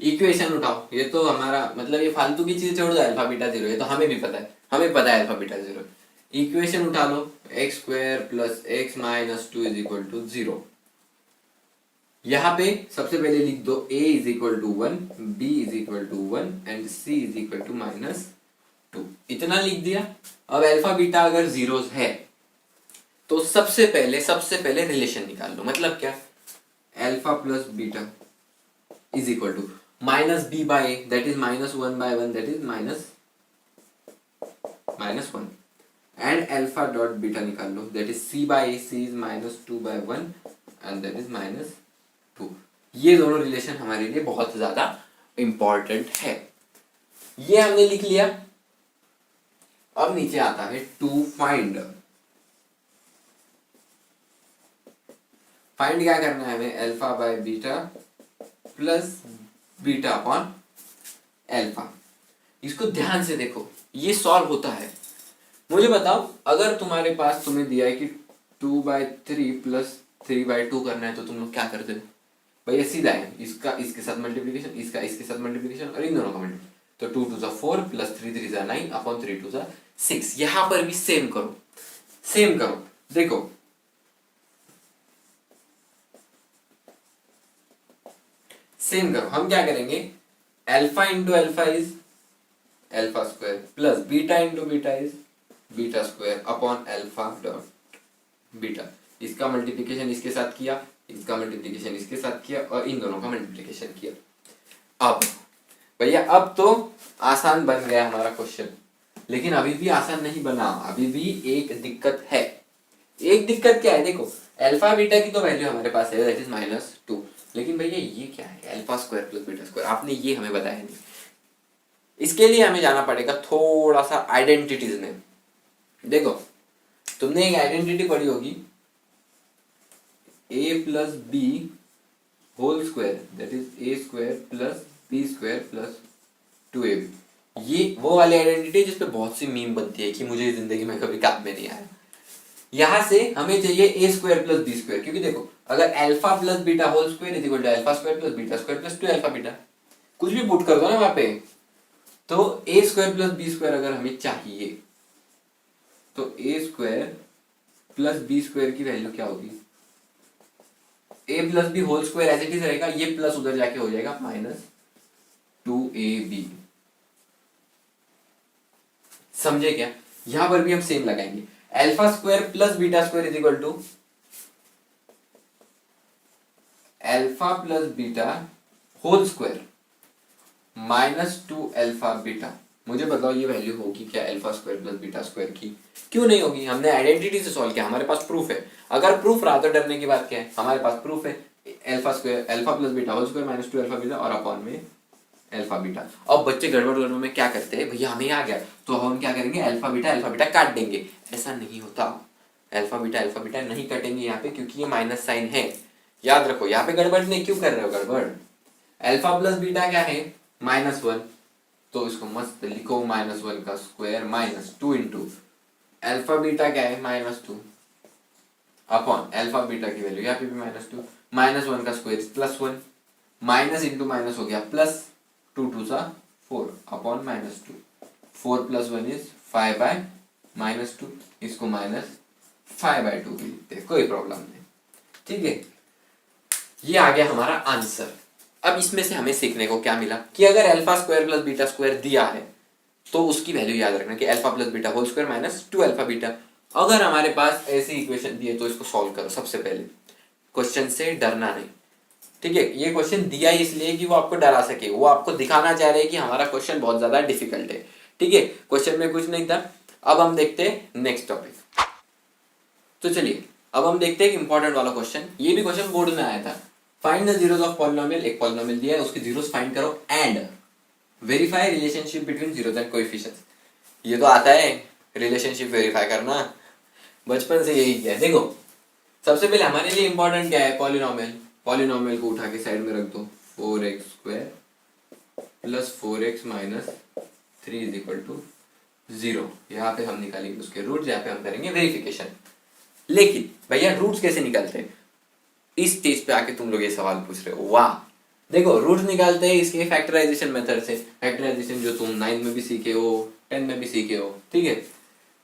इक्वेशन उठाओ, ये तो हमारा मतलब ये फालतू की चीज छोड़ दो, अल्फा बीटा जीरो, ये तो हमें भी पता है, हमें पता है अल्फा बीटा जीरो। इक्वेशन उठा लो, X square plus X minus 2 is equal to 0। यहाँ पे सबसे पहले लिख दो a is equal to 1, b is equal to 1 and c is equal to -2, इतना लिख दिया। अब अल्फा बीटा अगर जीरोस है तो सबसे पहले रिलेशन निकाल लो, मतलब क्या, alpha plus beta is equal to minus B by A that is -1/1 that is -1 and alpha dot beta निकाल लो that is c by A, c is -2/1 and that is -2। ये दोनों रिलेशन हमारे लिए बहुत ज्यादा इंपॉर्टेंट है, ये हमने लिख लिया। अब नीचे आता है टू फाइंड फाइंड क्या करना है हमें, alpha by beta plus beta upon alpha. इसको ध्यान से देखो, ये सॉल्व होता है। मुझे बताओ, अगर तुम्हारे पास तुम्हें दिया है कि 2/3 प्लस 3/2 करना है तो तुम लोग क्या करते हो भैया? सीधा है, इसका इसके साथ मल्टीप्लीकेशन, इसका इसके साथ मल्टीप्लीकेशन और इन दोनों का मल्टीप्लीकेशन। तो 2 2 4 प्लस 3 3 9 अपॉन 3 2 6। यहां पर भी सेम करो, सेम करो। देखो सेम करो, हम क्या करेंगे, alpha into alpha is alpha square plus beta into beta is beta square upon alpha dot beta. इसका मल्टीप्लिकेशन इसके साथ किया, इसका मल्टीप्लिकेशन इसके साथ किया और इन दोनों का मल्टीप्लिकेशन किया। अब भैया अब तो आसान बन गया हमारा क्वेश्चन, लेकिन अभी भी आसान नहीं बना, अभी भी एक दिक्कत है। एक दिक्कत क्या है, देखो अल्फा बीटा की तो वैल्यू हमारे पास है, दैट इज -2, लेकिन भैया ये क्या है, alpha square plus beta square, आपने ये हमें बताया नहीं। इसके लिए हमें जाना पड़ेगा थोड़ा सा आइडेंटिटीज में। देखो तुमने एक आइडेंटिटी पढ़ी होगी, a plus B whole square that is a square plus B square plus 2ab। ये वो वाली आइडेंटिटी जिस पे बहुत सी मीम बनती है कि मुझे जिंदगी में कभी काम में नहीं आया। यहां से हमें चाहिए a square plus B square, क्योंकि देखो अगर alpha plus beta whole square is equal to alpha square plus beta square plus 2 alpha beta, कुछ भी पुट कर दो ना वहां पे, तो a square plus B square अगर हमें चाहिए तो a square plus B square की वैल्यू क्या होगी, a plus B whole square as it is रहेगा, ये प्लस उधर जाके हो जाएगा -2ab। समझे क्या? यहां पर भी हम सेम लगाएंगे, alpha square plus beta square is equal to alpha plus beta whole square -2 alpha beta. मुझे बताओ ये वैल्यू होगी क्या alpha square plus beta square की? क्यों नहीं होगी? हमने आइडेंटिटी से सॉल्व किया, हमारे पास प्रूफ है। अगर प्रूफ रहा तो डरने की बात क्या है, हमारे पास प्रूफ है। Alpha square alpha plus beta whole square -2 alpha beta और अपॉन में अल्फा बीटा। अब बच्चे गड़बड़ में क्या करते हैं, भैया हमें आ गया तो हम क्या करेंगे, अल्फा बीटा काट देंगे। ऐसा नहीं होता, अल्फा बीटा नहीं कटेंगे यहाँ पे, क्योंकि ये माइनस साइन है। याद रखो, यहाँ पे गड़बड़ नहीं, क्यों कर रहे हो गड़बड़? अल्फा प्लस बीटा क्या है, -1, तो इसको मस्त लिखो -1 का स्क्वायर -2 इंटू अल्फा बीटा क्या है -2 अपॉन अल्फा बीटा की वैल्यू यहाँ पे भी -2, -1 का स्क्वायर +1, माइनस इंटू माइनस हो गया प्लस, 2 2 4 अपॉन -2, 4 + 1 इज 5/-2, इसको -5/2 भी लिखते हैं, कोई प्रॉब्लम नहीं। ठीक है, ये आ गया हमारा आंसर। अब इसमें से हमें सीखने को क्या मिला कि अगर alpha square plus beta square दिया है तो उसकी वैल्यू याद रखना कि alpha plus beta whole square -2 alpha beta. अगर हमारे पास ऐसी इक्वेशन दी है तो इसको सॉल्व करो। सबसे पहले क्वेश्चन से डरना नहीं, ठीक है? ये क्वेश्चन दिया है इसलिए कि वो आपको डरा सके, वो आपको दिखाना चाह रहे हैं कि हमारा क्वेश्चन बहुत ज्यादा डिफिकल्ट है। ठीक है, क्वेश्चन में कुछ नहीं था। अब हम देखते हैं नेक्स्ट टॉपिक। तो चलिए अब हम देखते हैं इंपॉर्टेंट वाला क्वेश्चन। ये भी क्वेश्चन बोर्ड में आया था। Find the zeros of polynomial. एक पॉलिनोमियल दिया है, उसके जीरोस फाइंड करो and verify relationship between zeros and coefficients. ये तो आता है रिलेशनशिप वेरीफाई करना, बचपन से यही किया है। देखो सबसे पहले हमारे लिए इंपॉर्टेंट क्या है, पॉलिनोमियल। पॉलिनोमियल को उठा के साइड में रख दो, 4x² + 4x - 3 = 0। यहाँ पे हम निकालेंगे उसके रूट्स, यहाँ पे हम करेंगे वेरिफिकेशन। लेकिन भैया रूट्स कैसे निकालते हैं? इस स्टेज पे आके तुम लोग ये सवाल पूछ रहे हो, वाह। देखो रूट्स निकालते हैं इसके फैक्टराइजेशन मेथड से। फैक्टराइजेशन जो तुम 9 में भी सीखे हो, 10 में भी सीखे हो, ठीक है?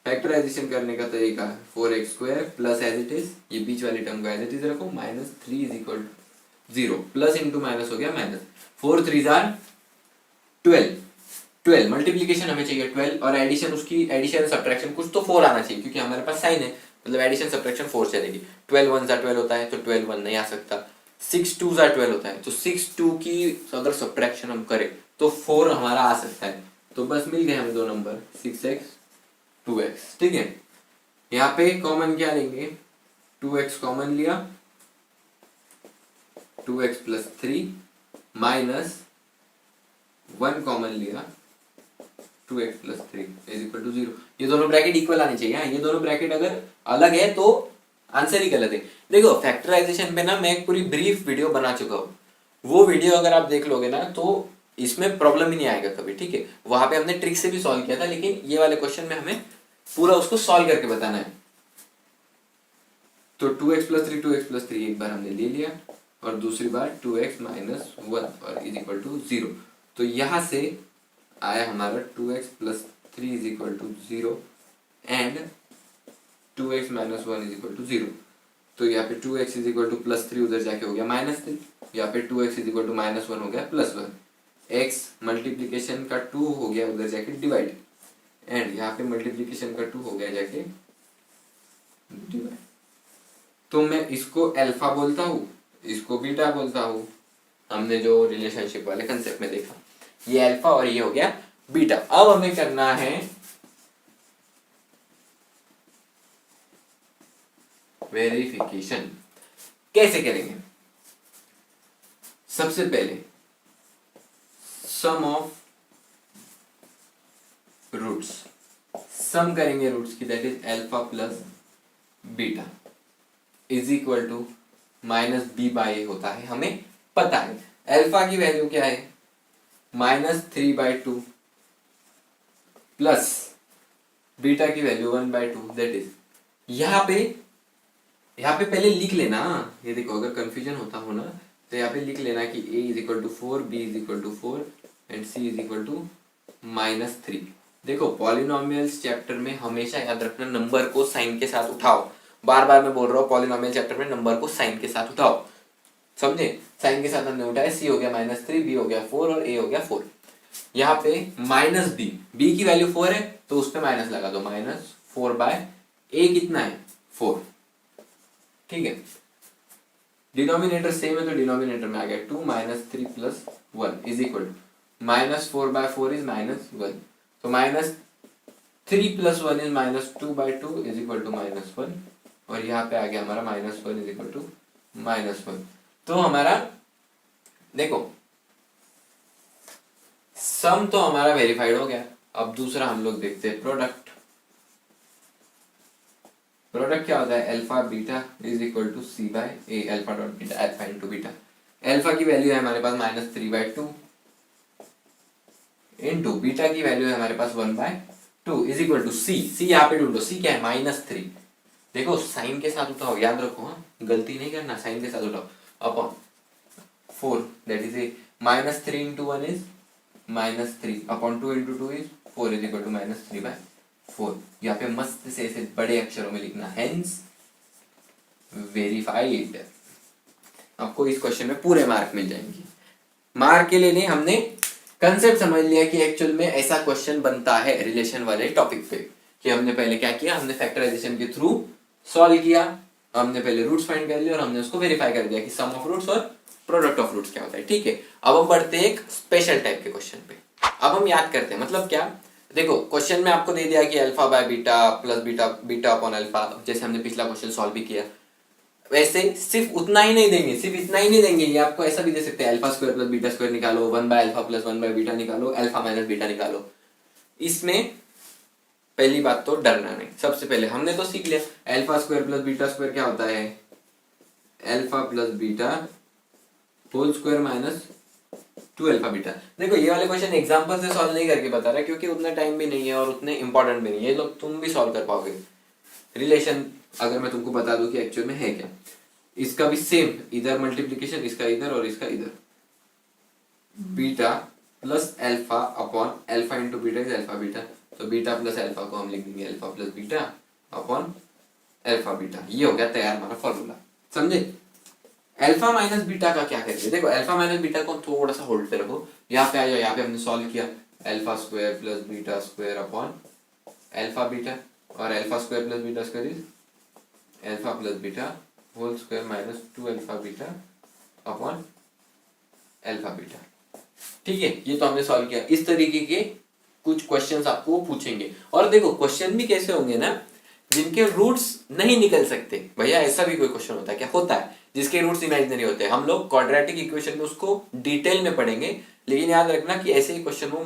फैक्टराइजेशन करने का तरीका है 4x² plus as it is, ये बीच वाली टर्म को एज इट इज रखो, -3 = 0, प्लस इंटू माइनस हो गया माइनस, 4 3 12, 12 मल्टीप्लीकेशन हमें चाहिए 12 और एडिशन, उसकी एडिशन सब्ट्रैक्शन कुछ तो 4 आना चाहिए, क्योंकि हमारे पास साइन है, मतलब एडिशन सब्ट्रैक्शन 4 से चलेगी। 12 1 12 होता है तो 12 1 नहीं आ सकता। 6 2 12 होता है तो 6 2 की अगर सब्ट्रैक्शन हम करें तो 4 हमारा आ सकता है। तो बस मिल गए हमें दो नंबर, 6x 2x। ठीक है, यहाँ पे कॉमन क्या लेंगे, 2x कॉमन लिया, 2x + 3 माइनस 1 कॉमन लिया, 2x + 3 = 0। ये दोनों ब्रैकेट इक्वल आने चाहिए। ये दोनों ब्रैकेट अगर अलग है तो आंसर ही गलत है। देखो फैक्टराइजेशन पे ना मैं एक पूरी ब्रीफ वीडियो बना चुका हूँ, वो वीडियो अगर आप देख लोगे ना तो इसमें प्रॉब्लम ही नहीं आएगा कभी, ठीक है। वहां पे हमने ट्रिक से भी सॉल्व किया था, लेकिन ये वाले क्वेश्चन में हमें पूरा उसको सॉल्व करके बताना है। तो 2x प्लस 3 2x प्लस 3 एक बार हमने ले लिया, और दूसरी बार 2x माइनस 1 और इज इक्वल टू 0। तो यहां से आया हमारा 2x plus 3 is equal to 0 and 2x minus 1 is equal to 0। तो यहाँ पे 2x is equal to plus 3 उधर जाके हो गया माइनस 3, यहाँ पे 2x is equal to minus 1 हो गया प्लस 1, x मल्टीप्लीकेशन का 2 हो गया उधर जाके डिवाइड, एंड यहाँ पे मल्टीप्लीकेशन का 2 हो गया जाके डिवाइड। तो मैं इसको अल्फा बोलता हूँ, इसको बीटा बोलता हूँ, हमने जो रिलेशनशिप वाले कंसेप्ट में देखा, ये अल्फा और ये हो गया बीटा। अब हमें करना है वेरिफिकेशन। कैसे करेंगे? सबसे पहले सम ऑफ रूट्स, सम करेंगे रूट्स की, that is alpha plus beta is equal to minus B by A होता है, हमें पता है। अल्फा की वैल्यू क्या है? -3/2 प्लस बीटा की वैल्यू 1/2, दैट इज यहाँ पे पहले लिख लेना। ये देखो अगर कंफ्यूजन होता हो ना तो यहाँ पे लिख लेना कि a is equal to 4, b is equal to 4 and c is equal to -3। देखो पॉलिनोमियल्स चैप्टर में हमेशा याद रखना नंबर को साइन के साथ उठाओ। बार बार मैं बोल रहा हूँ पॉलिनोमियल चैप्टर में नंबर को साइन के साथ उठाओ, समझे? साइन के साथ हमने उठाया, c हो गया -3, b हो गया 4 और a हो गया 4। यहाँ पे b की वैल्यू 4 है तो उस पर माइनस लगा दो, -4/a कितना है? 4, ठीक है। डिनोमिनेटर सेम है तो डिनोमिनेटर में आ गया 2 -3 plus 1 is equal to -4/4 is -1, तो -3 plus 1 is -2/2 is equal to -1, और यहाँ पे आ गया हमारा -1 इज इक्वल टू -1। तो हमारा देखो सम तो हमारा वेरीफाइड हो गया। अब दूसरा हम लोग देखते हैं प्रोडक्ट। प्रोडक्ट क्या होता है? Alpha beta is equal to C by A, alpha dot beta, alpha into beta. Alpha की वैल्यू है हमारे पास -3/2 इंटू बीटा की वैल्यू है हमारे पास 1/2 is equal to C. C यहाँ पे ढूंढो, सी क्या है? -3। देखो साइन के साथ उठाओ, याद रखो, हाँ गलती नहीं करना, साइन के साथ उठाओ, upon 4 that is A -3 into 1 is -3 upon 2 into 2 is 4 is equal to -3/4। यहाँ पे मस्त से ऐसे बड़े अक्षरों में लिखना, हेंस वेरीफाइड। आपको इस क्वेश्चन में पूरे मार्क मिल जाएंगे। मार्क के लिए नहीं, हमने कंसेप्ट समझ लिया कि एक्चुअल में ऐसा क्वेश्चन बनता है रिलेशन वाले टॉपिक पे। कि हमने पहले क्या किया? हमने फैक्टराइजेशन के थ्रू सॉल्व किया, हमने पहले रूट्स फाइंड कर लिए और हमने उसको वेरीफाई कर दिया कि सम ऑफ रूट्स और प्रोडक्ट ऑफ रूट्स क्या होता है, ठीक है। अब हम बढ़ते हैं एक स्पेशल टाइप के क्वेश्चन पे। अब हम याद करते हैं, मतलब क्या? देखो क्वेश्चन में आपको दे दिया कि alpha by beta plus beta upon alpha, जैसे हमने पिछला क्वेश्चन सॉल्व भी किया। वैसे सिर्फ उतना ही नहीं देंगे, सिर्फ इतना ही नहीं देंगे, ये आपको ऐसा भी दे सकते हैं, alpha square plus beta square निकालो, 1/अल्फा प्लस 1/बीटा निकालो, अल्फा माइनस बीटा निकालो। इसमें पहली बात तो डरना नहीं। सबसे पहले हमने तो सीख लिया alpha square plus beta square क्या होता है? Alpha plus beta whole square minus 2 alpha beta. देखो ये वाले क्वेश्चन एग्जांपल से सॉल्व नहीं करके बता रहा, क्योंकि उतना टाइम भी नहीं है और उतने इंपॉर्टेंट भी नहीं है, ये लोग तुम भी सॉल्व कर पाओगे। रिलेशन अगर मैं तुमको बता दूं कि एक्चुअल में है क्या, इसका भी सेम, इधर मल्टीप्लीकेशन, इसका इधर और इसका इधर, beta plus alpha upon alpha into beta is alpha beta. तो बीटा प्लस अल्फा को हम लिख देंगे alpha plus beta upon alpha beta. ये हो गया तैयार हमारा फॉर्मूला, समझे? अल्फा माइनस बीटा का क्या करेंगे? देखो अल्फा माइनस बीटा को थोड़ा सा होल्ड पे रखो, यहाँ पे आ जाओ, यहाँ पे हमने सॉल्व किया alpha square plus beta square upon alpha beta, और alpha square plus beta square is alpha plus beta whole square minus 2 alpha beta upon alpha beta, ठीक है। ये तो हमने सॉल्व किया। इस तरीके के कुछ क्वेश्चंस आपको पूछेंगे, और देखो क्वेश्चन भी कैसे होंगे ना, जिनके रूट्स नहीं निकल सकते। भैया ऐसा भी कोई क्वेश्चन होता है क्या? होता है, जिसके रूट्स इमेजिनरी होते हैं। हम लोग क्वाड्रेटिक इक्वेशन में उसको डिटेल में पढ़ेंगे, लेकिन याद रखना कि ऐसे ही क्वेश्चन वो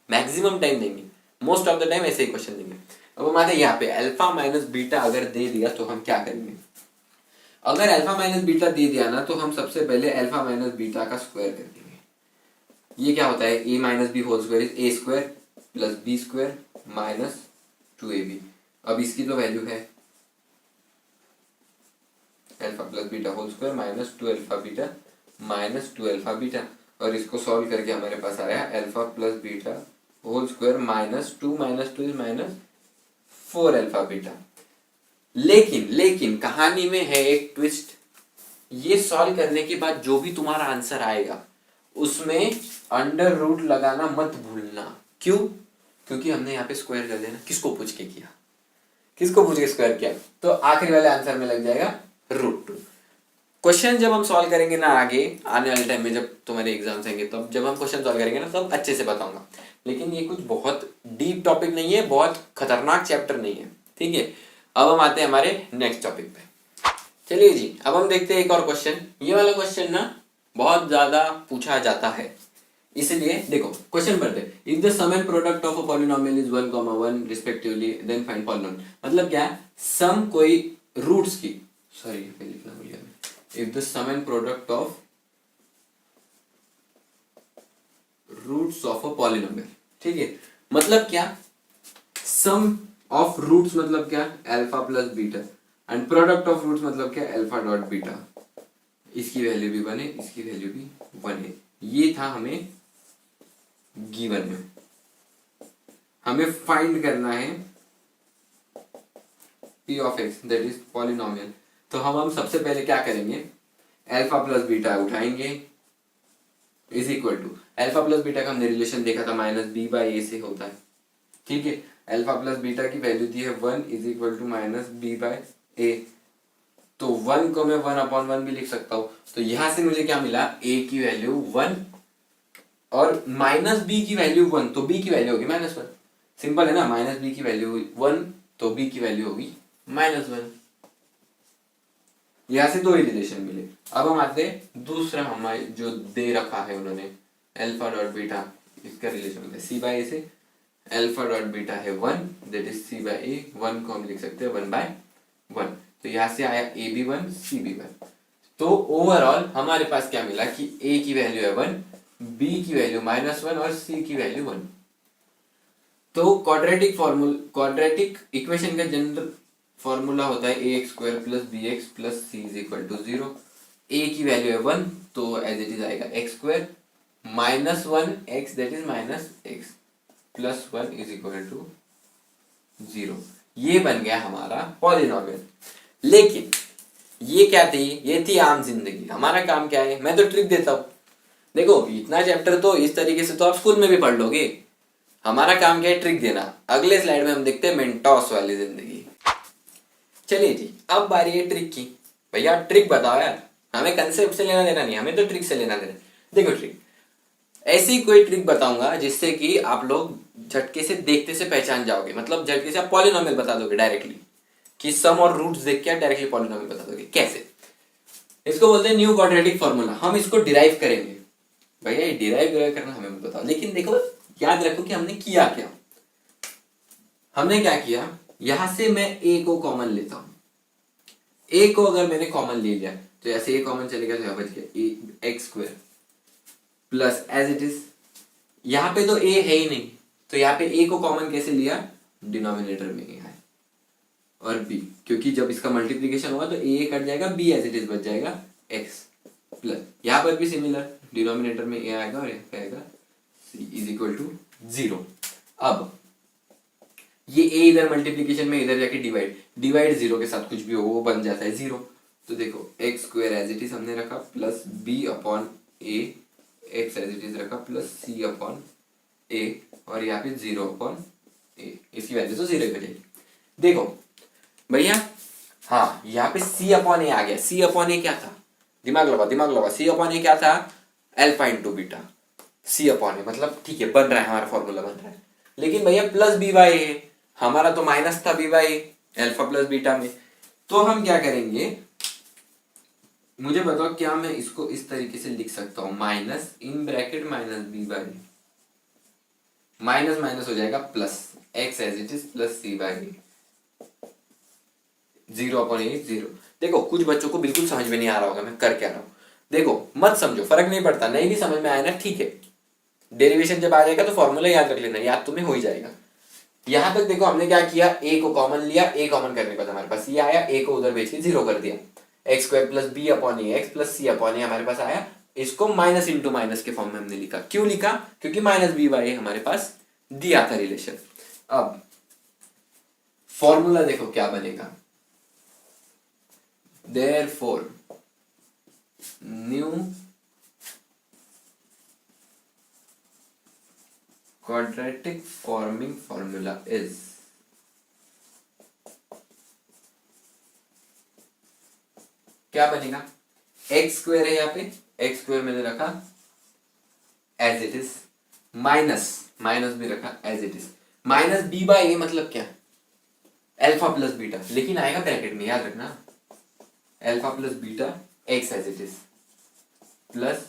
मैक्सिमम टाइम देंगे, मोस्ट ऑफ द टाइम ऐसे ही क्वेश्चन देंगे। अब हम आते हैं यहाँ पे अल्फा माइनस बीटा अगर दे दिया तो हम क्या करेंगे। अगर अल्फा माइनस बीटा दे दिया ना तो हम सबसे पहले अल्फा माइनस बीटा का स्क्वायर कर देंगे। ये क्या होता है, A minus B whole square is A square plus B square minus 2ab। अब इसकी तो वैल्यू है alpha plus beta whole square minus 2 alpha beta minus 2 alpha beta, और इसको सॉल्व करके हमारे पास आया alpha plus beta whole square minus 2 is minus 4 alpha beta. लेकिन कहानी में है एक ट्विस्ट। ये सॉल्व करने के बाद जो भी तुम्हारा आंसर आएगा उसमें अंडर रूट लगाना मत भूलना। क्यों? क्योंकि हमने यहाँ पे स्क्वायर कर देना। किसको पूछ के किया, किसको पूछ के स्क्वायर किया, तो आखिरी वाले आंसर में लग जाएगा √2। क्वेश्चन जब हम सॉल्व करेंगे ना आगे आने वाले टाइम में, जब तुम्हारे एग्जाम्स आएंगे तब जब हम क्वेश्चन सॉल्व करेंगे ना तब अच्छे से बताऊंगा। लेकिन ये कुछ बहुत डीप टॉपिक नहीं है, बहुत खतरनाक चैप्टर नहीं है, ठीक है। अब हम आते हैं हमारे नेक्स्ट टॉपिक पे। चलिए जी, अब हम देखते हैं एक और क्वेश्चन। ये वाला क्वेश्चन ना बहुत ज्यादा पूछा जाता है, इसलिए देखो क्वेश्चन पढ़ते हैं। If the sum and product of a polynomial is 1, 1 respectively then find polynomial. मतलब क्या है, सम कोई रूट्स की, सॉरी पे लिखना भूल गया मैं। If the sum and product of roots of a polynomial, ठीक है। मतलब क्या, सम ऑफ रूट्स मतलब क्या, alpha plus beta, and product of roots मतलब क्या, अल्फा डॉट बीटा। इसकी वैल्यू भी 1 है, इसकी वैल्यू भी 1 है। ये था हमें गिवन में। हमें फाइंड करना है p of x that is polynomial. तो हम सबसे पहले क्या करेंगे, अल्फा प्लस बीटा उठाएंगे is equal to, alpha plus beta का हमने रिलेशन देखा था माइनस बी बाई ए से होता है, ठीक है। अल्फा प्लस बीटा की वैल्यू दी है 1 is equal to minus B by A. तो 1 को मैं 1/1 भी लिख सकता हूं। तो यहां से मुझे क्या मिला, a की वैल्यू 1 और माइनस बी की वैल्यू 1, तो b की वैल्यू होगी -1। सिंपल है ना, माइनस बी की वैल्यू 1 तो b की वैल्यू होगी -1। यहां से दो ही रिलेशन मिले। अब हम आते हैं दूसरा, हमारे जो दे रखा है उन्होंने अल्फा डॉट बीटा, इसका रिलेशन होता है c बाय ए से। अल्फा डॉट बीटा है 1 दैट इज c बाय ए। 1 को हम लिख सकते हैं 1/1। तो यहां से आया a भी 1 c भी 1। तो ओवरऑल हमारे पास क्या मिला कि a की वैल्यू है 1, b की वैल्यू -1 और c की वैल्यू 1। तो क्वाड्रेटिक इक्वेशन का जनरल फॉर्मूला होता है ax² + bx + c = 0। a की वैल्यू है 1 तो एज इट इज आएगा x² -1x that is -x + 1 = 0। ये बन गया हमारा पॉलिनोमियल। लेकिन ये क्या थी, ये थी आम जिंदगी। हमारा काम क्या है, मैं तो ट्रिक देता हूं। देखो इतना चैप्टर तो इस तरीके से तो आप स्कूल में भी पढ़ लोगे। हमारा काम क्या है, ट्रिक देना। अगले स्लाइड में हम देखते हैं मेंटोस वाली जिंदगी। चलिए जी, अब बारी है ट्रिक की। भैया ट्रिक बताओ यार, हमें कंसेप्ट से लेना देना नहीं, हमें तो ट्रिक से लेना देना। देखो ट्रिक, ऐसी कोई ट्रिक बताऊंगा जिससे कि आप लोग झटके से देखते से पहचान जाओगे। मतलब झटके से आप पॉलिनोमियल बता दोगे डायरेक्टली, कि सम और रूट्स देख के डायरेक्टली पॉलिनोमियल बता दोगे। कैसे, इसको बोलते हैं न्यू क्वाड्रेटिक फॉर्मूला। हम इसको डिराइव करेंगे। भैया ये डिराइव करना हमें बताओ, लेकिन देखो याद रखो कि हमने किया क्या। हमने क्या किया, यहां से मैं a को कॉमन लेता हूं। a को अगर मैंने कॉमन ले लिया तो ऐसे a कॉमन चलेगा तो यहां बच गया x² plus as it is. यहां पे तो a है ही नहीं, तो यहां पे a को कॉमन कैसे लिया, डिनोमिनेटर में a है और b, क्योंकि जब इसका मल्टीप्लीकेशन होगा तो a कट जाएगा, b एज इट इज बच जाएगा x प्लस। यहां पर भी सिमिलर, डिनोमिनेटर में a आएगा और यहाँ पे आएगा c = 0। अब ये a इधर मल्टीप्लीकेशन में इधर जाके डिवाइड 0 के साथ कुछ भी हो वो बन जाता है 0। तो देखो x² एज इट इज हमने रखा plus b/a, x as it is रखा प्लस c/a और यहाँ पे 0/a। इसकी वैल्यू तो 0 ही बचेगी। देखो भैया, हाँ यहाँ पे c/a आ गया। c/a क्या था, दिमाग लगा। c/a क्या था, अल्फा इंटू बीटा। c/a मतलब ठीक है, बन रहा है हमारा फॉर्मूला बन रहा है। लेकिन भैया प्लस b बाई ए, हमारा तो माइनस था b by alpha plus beta में। तो हम क्या करेंगे, मुझे बताओ क्या मैं इसको इस तरीके से लिख सकता हूं, minus in bracket minus b by minus minus हो जाएगा plus, x as it is plus c by a, 0/8 0। देखो कुछ बच्चों को बिल्कुल समझ में नहीं आ रहा होगा मैं कर क्या रहा हूं, देखो मत समझो, फर्क नहीं पड़ता, नहीं भी समझ में आया ना ठीक है, डेरिवेशन जब आ जाएगा तो फॉर्मूला याद रख लेना, याद तुम्हें हो ही जाएगा। यहां तक देखो हमने क्या किया, ए को कॉमन लिया, ए कॉमन करने के बाद हमारे पास ये आया, ए को उधर भेज के 0 कर दिया, x square plus b upon a x plus c upon a हमारे पास आया। इसको माइनस इंटू माइनस के फॉर्म में हमने लिखा, क्यों लिखा, क्योंकि माइनस बी बाई ए हमारे पास दिया था रिलेशन। अब फॉर्मूला देखो क्या बनेगा, therefore new quadratic forming formula is, क्या बनेगा, एक्स स्क्वायर है, यहाँ पे एक्स स्क्वायर मैंने रखा as it is, minus minus भी रखा as it is, minus B by a मतलब क्या, अल्फा प्लस बीटा, लेकिन आएगा ब्रैकेट में, याद रखना, alpha plus beta x as it is plus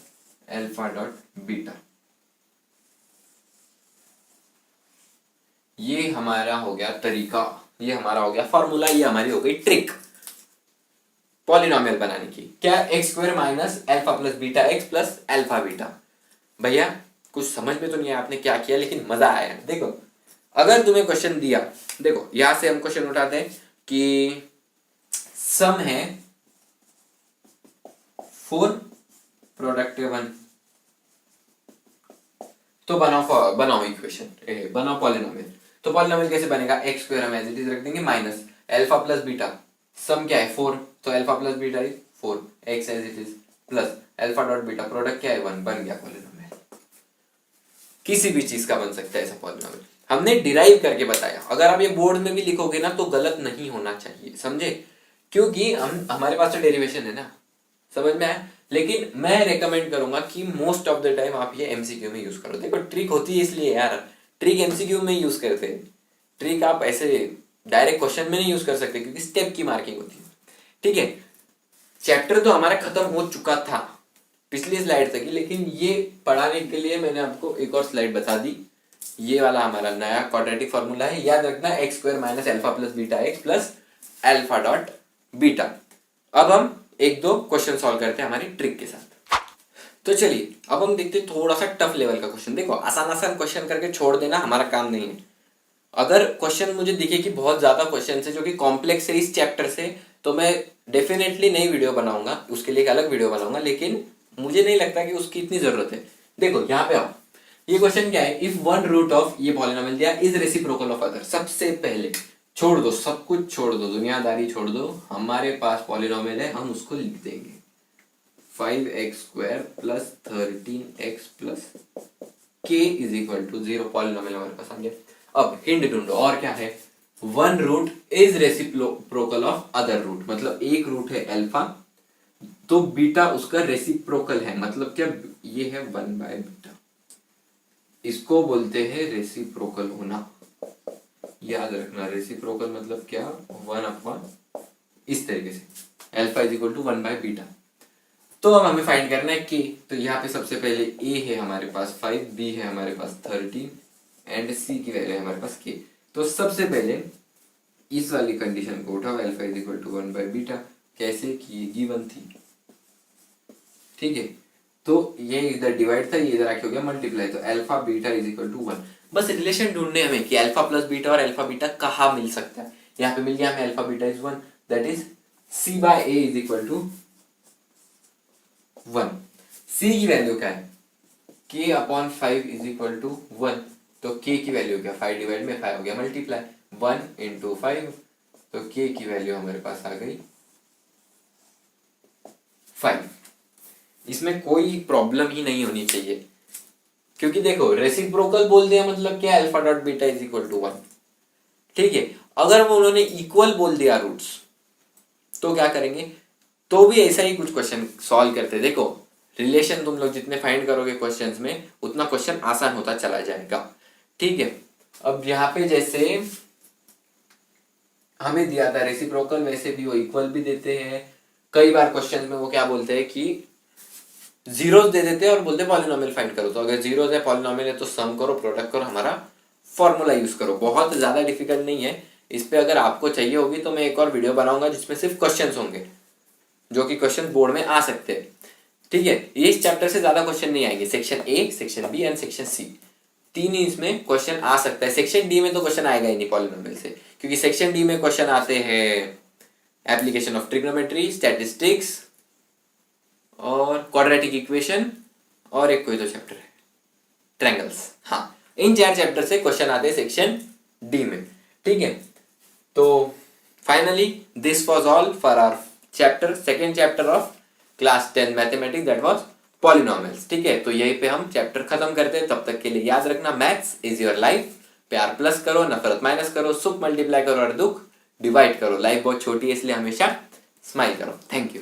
alpha dot beta. ये हमारा हो गया तरीका, ये हमारा हो गया फॉर्मूला, ये हमारी हो गई ट्रिक पॉलिनोमियल बनाने की, क्या, x square minus alpha plus beta x plus alpha beta. भैया कुछ समझ में तो नहीं आया आपने क्या किया, लेकिन मजा आया। देखो अगर तुम्हें क्वेश्चन दिया, देखो यहां से हम क्वेश्चन उठाते हैं कि सम है 4 प्रोडक्ट 1, तो बनाओ इक्वेशन, बनाओ पॉलिनोमियल। तो पॉलिनोमियल कैसे बनेगा, एक्स स्क्वायर हम एज इट इज रख देंगे minus alpha plus beta, sum क्या है 4, तो alpha plus beta is 4 x as it is plus alpha dot beta, product क्या है 1, बन गया पॉलिनोमियल। किसी भी चीज का बन सकता है ऐसा पॉलिनोमियल, हमने डिराइव करके बताया। अगर आप ये बोर्ड में भी लिखोगे ना तो गलत नहीं होना चाहिए, समझे, क्योंकि हम हमारे पास तो डेरिवेशन है ना, समझ में आया। लेकिन मैं रेकमेंड करूंगा कि मोस्ट ऑफ द टाइम आप ये एमसीक्यू में यूज करो। देखो ट्रिक होती है इसलिए यार, ट्रिक एमसीक्यू में यूज करते हैं, ट्रिक आप ऐसे डायरेक्ट क्वेश्चन में नहीं यूज कर सकते क्योंकि स्टेप की मार्किंग होती है। ठीक है, चैप्टर तो हमारा खत्म हो चुका था पिछली स्लाइड तक ही, लेकिन ये पढ़ाने के लिए मैंने आपको एक और स्लाइड बता दी। ये वाला हमारा नया क्वाड्रेटिक फॉर्मूला है, याद रखना, x square minus alpha plus beta x plus alpha dot beta. अब हम एक दो क्वेश्चन सॉल्व करते हैं हमारी ट्रिक के साथ। तो चलिए अब हम देखते हैं थोड़ा सा टफ लेवल का क्वेश्चन। देखो आसान आसान क्वेश्चन करके छोड़ देना हमारा काम नहीं है। अगर क्वेश्चन मुझे दिखे कि बहुत ज्यादा क्वेश्चन है जो कि कॉम्प्लेक्स है इस चैप्टर से, तो मैं डेफिनेटली नई वीडियो बनाऊंगा, उसके लिए एक अलग वीडियो बनाऊंगा, लेकिन मुझे नहीं लगता कि उसकी इतनी जरूरत है। देखो यहाँ पे आओ, ये क्वेश्चन क्या है, इफ वन रूट ऑफ ये पॉलिनोमियल दिया इज रेसिप्रोकल ऑफ अदर। सबसे पहले छोड़ दो, सब कुछ छोड़ दो, दुनियादारी छोड़ दो, हमारे पास पॉलिनोमियल है, हम उसको लिख देंगे 5x square plus 13x plus k is equal to 0। Polynomial हमारे पास आ गया। अब हिंट ढूंढो, और क्या है, one root is reciprocal of other root, मतलब एक रूट है अल्फा तो बीटा उसका रेसिप्रोकल है, मतलब क्या, ये है 1/बीटा, इसको बोलते हैं रेसिप्रोकल होना। याद रखना रेसिप्रोकल मतलब क्या, 1/, इस तरीके से अल्फा इज इक्वल टू 1/बीटा। तो अब हमें फाइंड करना है k, तो यहाँ पे सबसे पहले a है हमारे पास 5, b है हमारे पास 13 एंड c की वैल्यू है हमारे पास k। तो सबसे पहले इस वाली कंडीशन को उठाओ, अल्फा इज इक्वल टू 1/बीटा, कैसे कि गिवन थी, ठीक है। तो ये इधर डिवाइड था, ये इधर आके हो गया मल्टीप्लाई, तो alpha beta is equal to 1। बस रिलेशन ढूंढने हमें कि अल्फा प्लस बीटा और अल्फा बीटा कहाँ मिल सकता है। यहाँ पे मिल गया हमें alpha beta is 1, that is c by a is equal to 1। c की वैल्यू क्या है, k upon 5 is equal to 1, तो k की वैल्यू क्या, 5 डिवाइड में 5 हो गया मल्टीप्लाई, 1 इंटू 5, तो k की वैल्यू हमारे पास आ गई 5। इसमें कोई प्रॉब्लम ही नहीं होनी चाहिए, क्योंकि देखो रेसिप्रोकल बोल दिया मतलब क्या, alpha dot beta is equal to 1, ठीक है। अगर वो उन्होंने इक्वल बोल दिया रूट्स तो क्या करेंगे, तो भी ऐसा ही कुछ क्वेश्चन सॉल्व करते। देखो रिलेशन तुम लोग जितने फाइंड करोगे क्वेश्चंस में उतना क्वेश्चन आसान होता चला जाएगा, ठीक है। अब यहाँ पे जैसे हमें दिया था रेसिप्रोकल, वैसे भी वो इक्वल भी देते हैं। कई बार क्वेश्चन में वो क्या बोलते हैं कि जीरोस दे देते हैं और बोलते पॉलिनोमियल फाइंड करो। तो अगर जीरोस है, पॉलिनोमियल है, तो सम करो, प्रोडक्ट करो, हमारा फॉर्मूला यूज करो। बहुत ज्यादा डिफिकल्ट नहीं है। इस पे अगर आपको चाहिए होगी तो मैं एक और वीडियो बनाऊंगा जिसमें सिर्फ क्वेश्चंस होंगे, जो कि क्वेश्चन बोर्ड में आ सकते हैं। ठीक है, इस चैप्टर से ज्यादा क्वेश्चन नहीं आएंगे। Section A, section B and section C, तीन ही इसमें क्वेश्चन आ सकता है। सेक्शन डी में तो क्वेश्चन आएगा ही नहीं पॉलिनोमियल से, क्योंकि सेक्शन डी में क्वेश्चन आते हैं एप्लीकेशन ऑफ ट्रिग्नोमेट्री, स्टैटिस्टिक्स और क्वाड्रेटिक इक्वेशन, और एक कोई तो चैप्टर है, ट्रायंगल्स। हाँ, इन 4 चैप्टर से क्वेश्चन आते हैं सेक्शन डी में। ठीक है, तो finally this was all for our chapter, second chapter of class 10 mathematics, that was polynomials. ठीक है, तो यहीं पे हम चैप्टर खत्म करते हैं। तब तक के लिए याद रखना, मैथ्स इज योर लाइफ। प्यार प्लस करो, नफरत माइनस करो, सुख मल्टीप्लाई करो और दुख डिवाइड करो। लाइफ बहुत छोटी है, इसलिए हमेशा स्माइल करो। Thank you.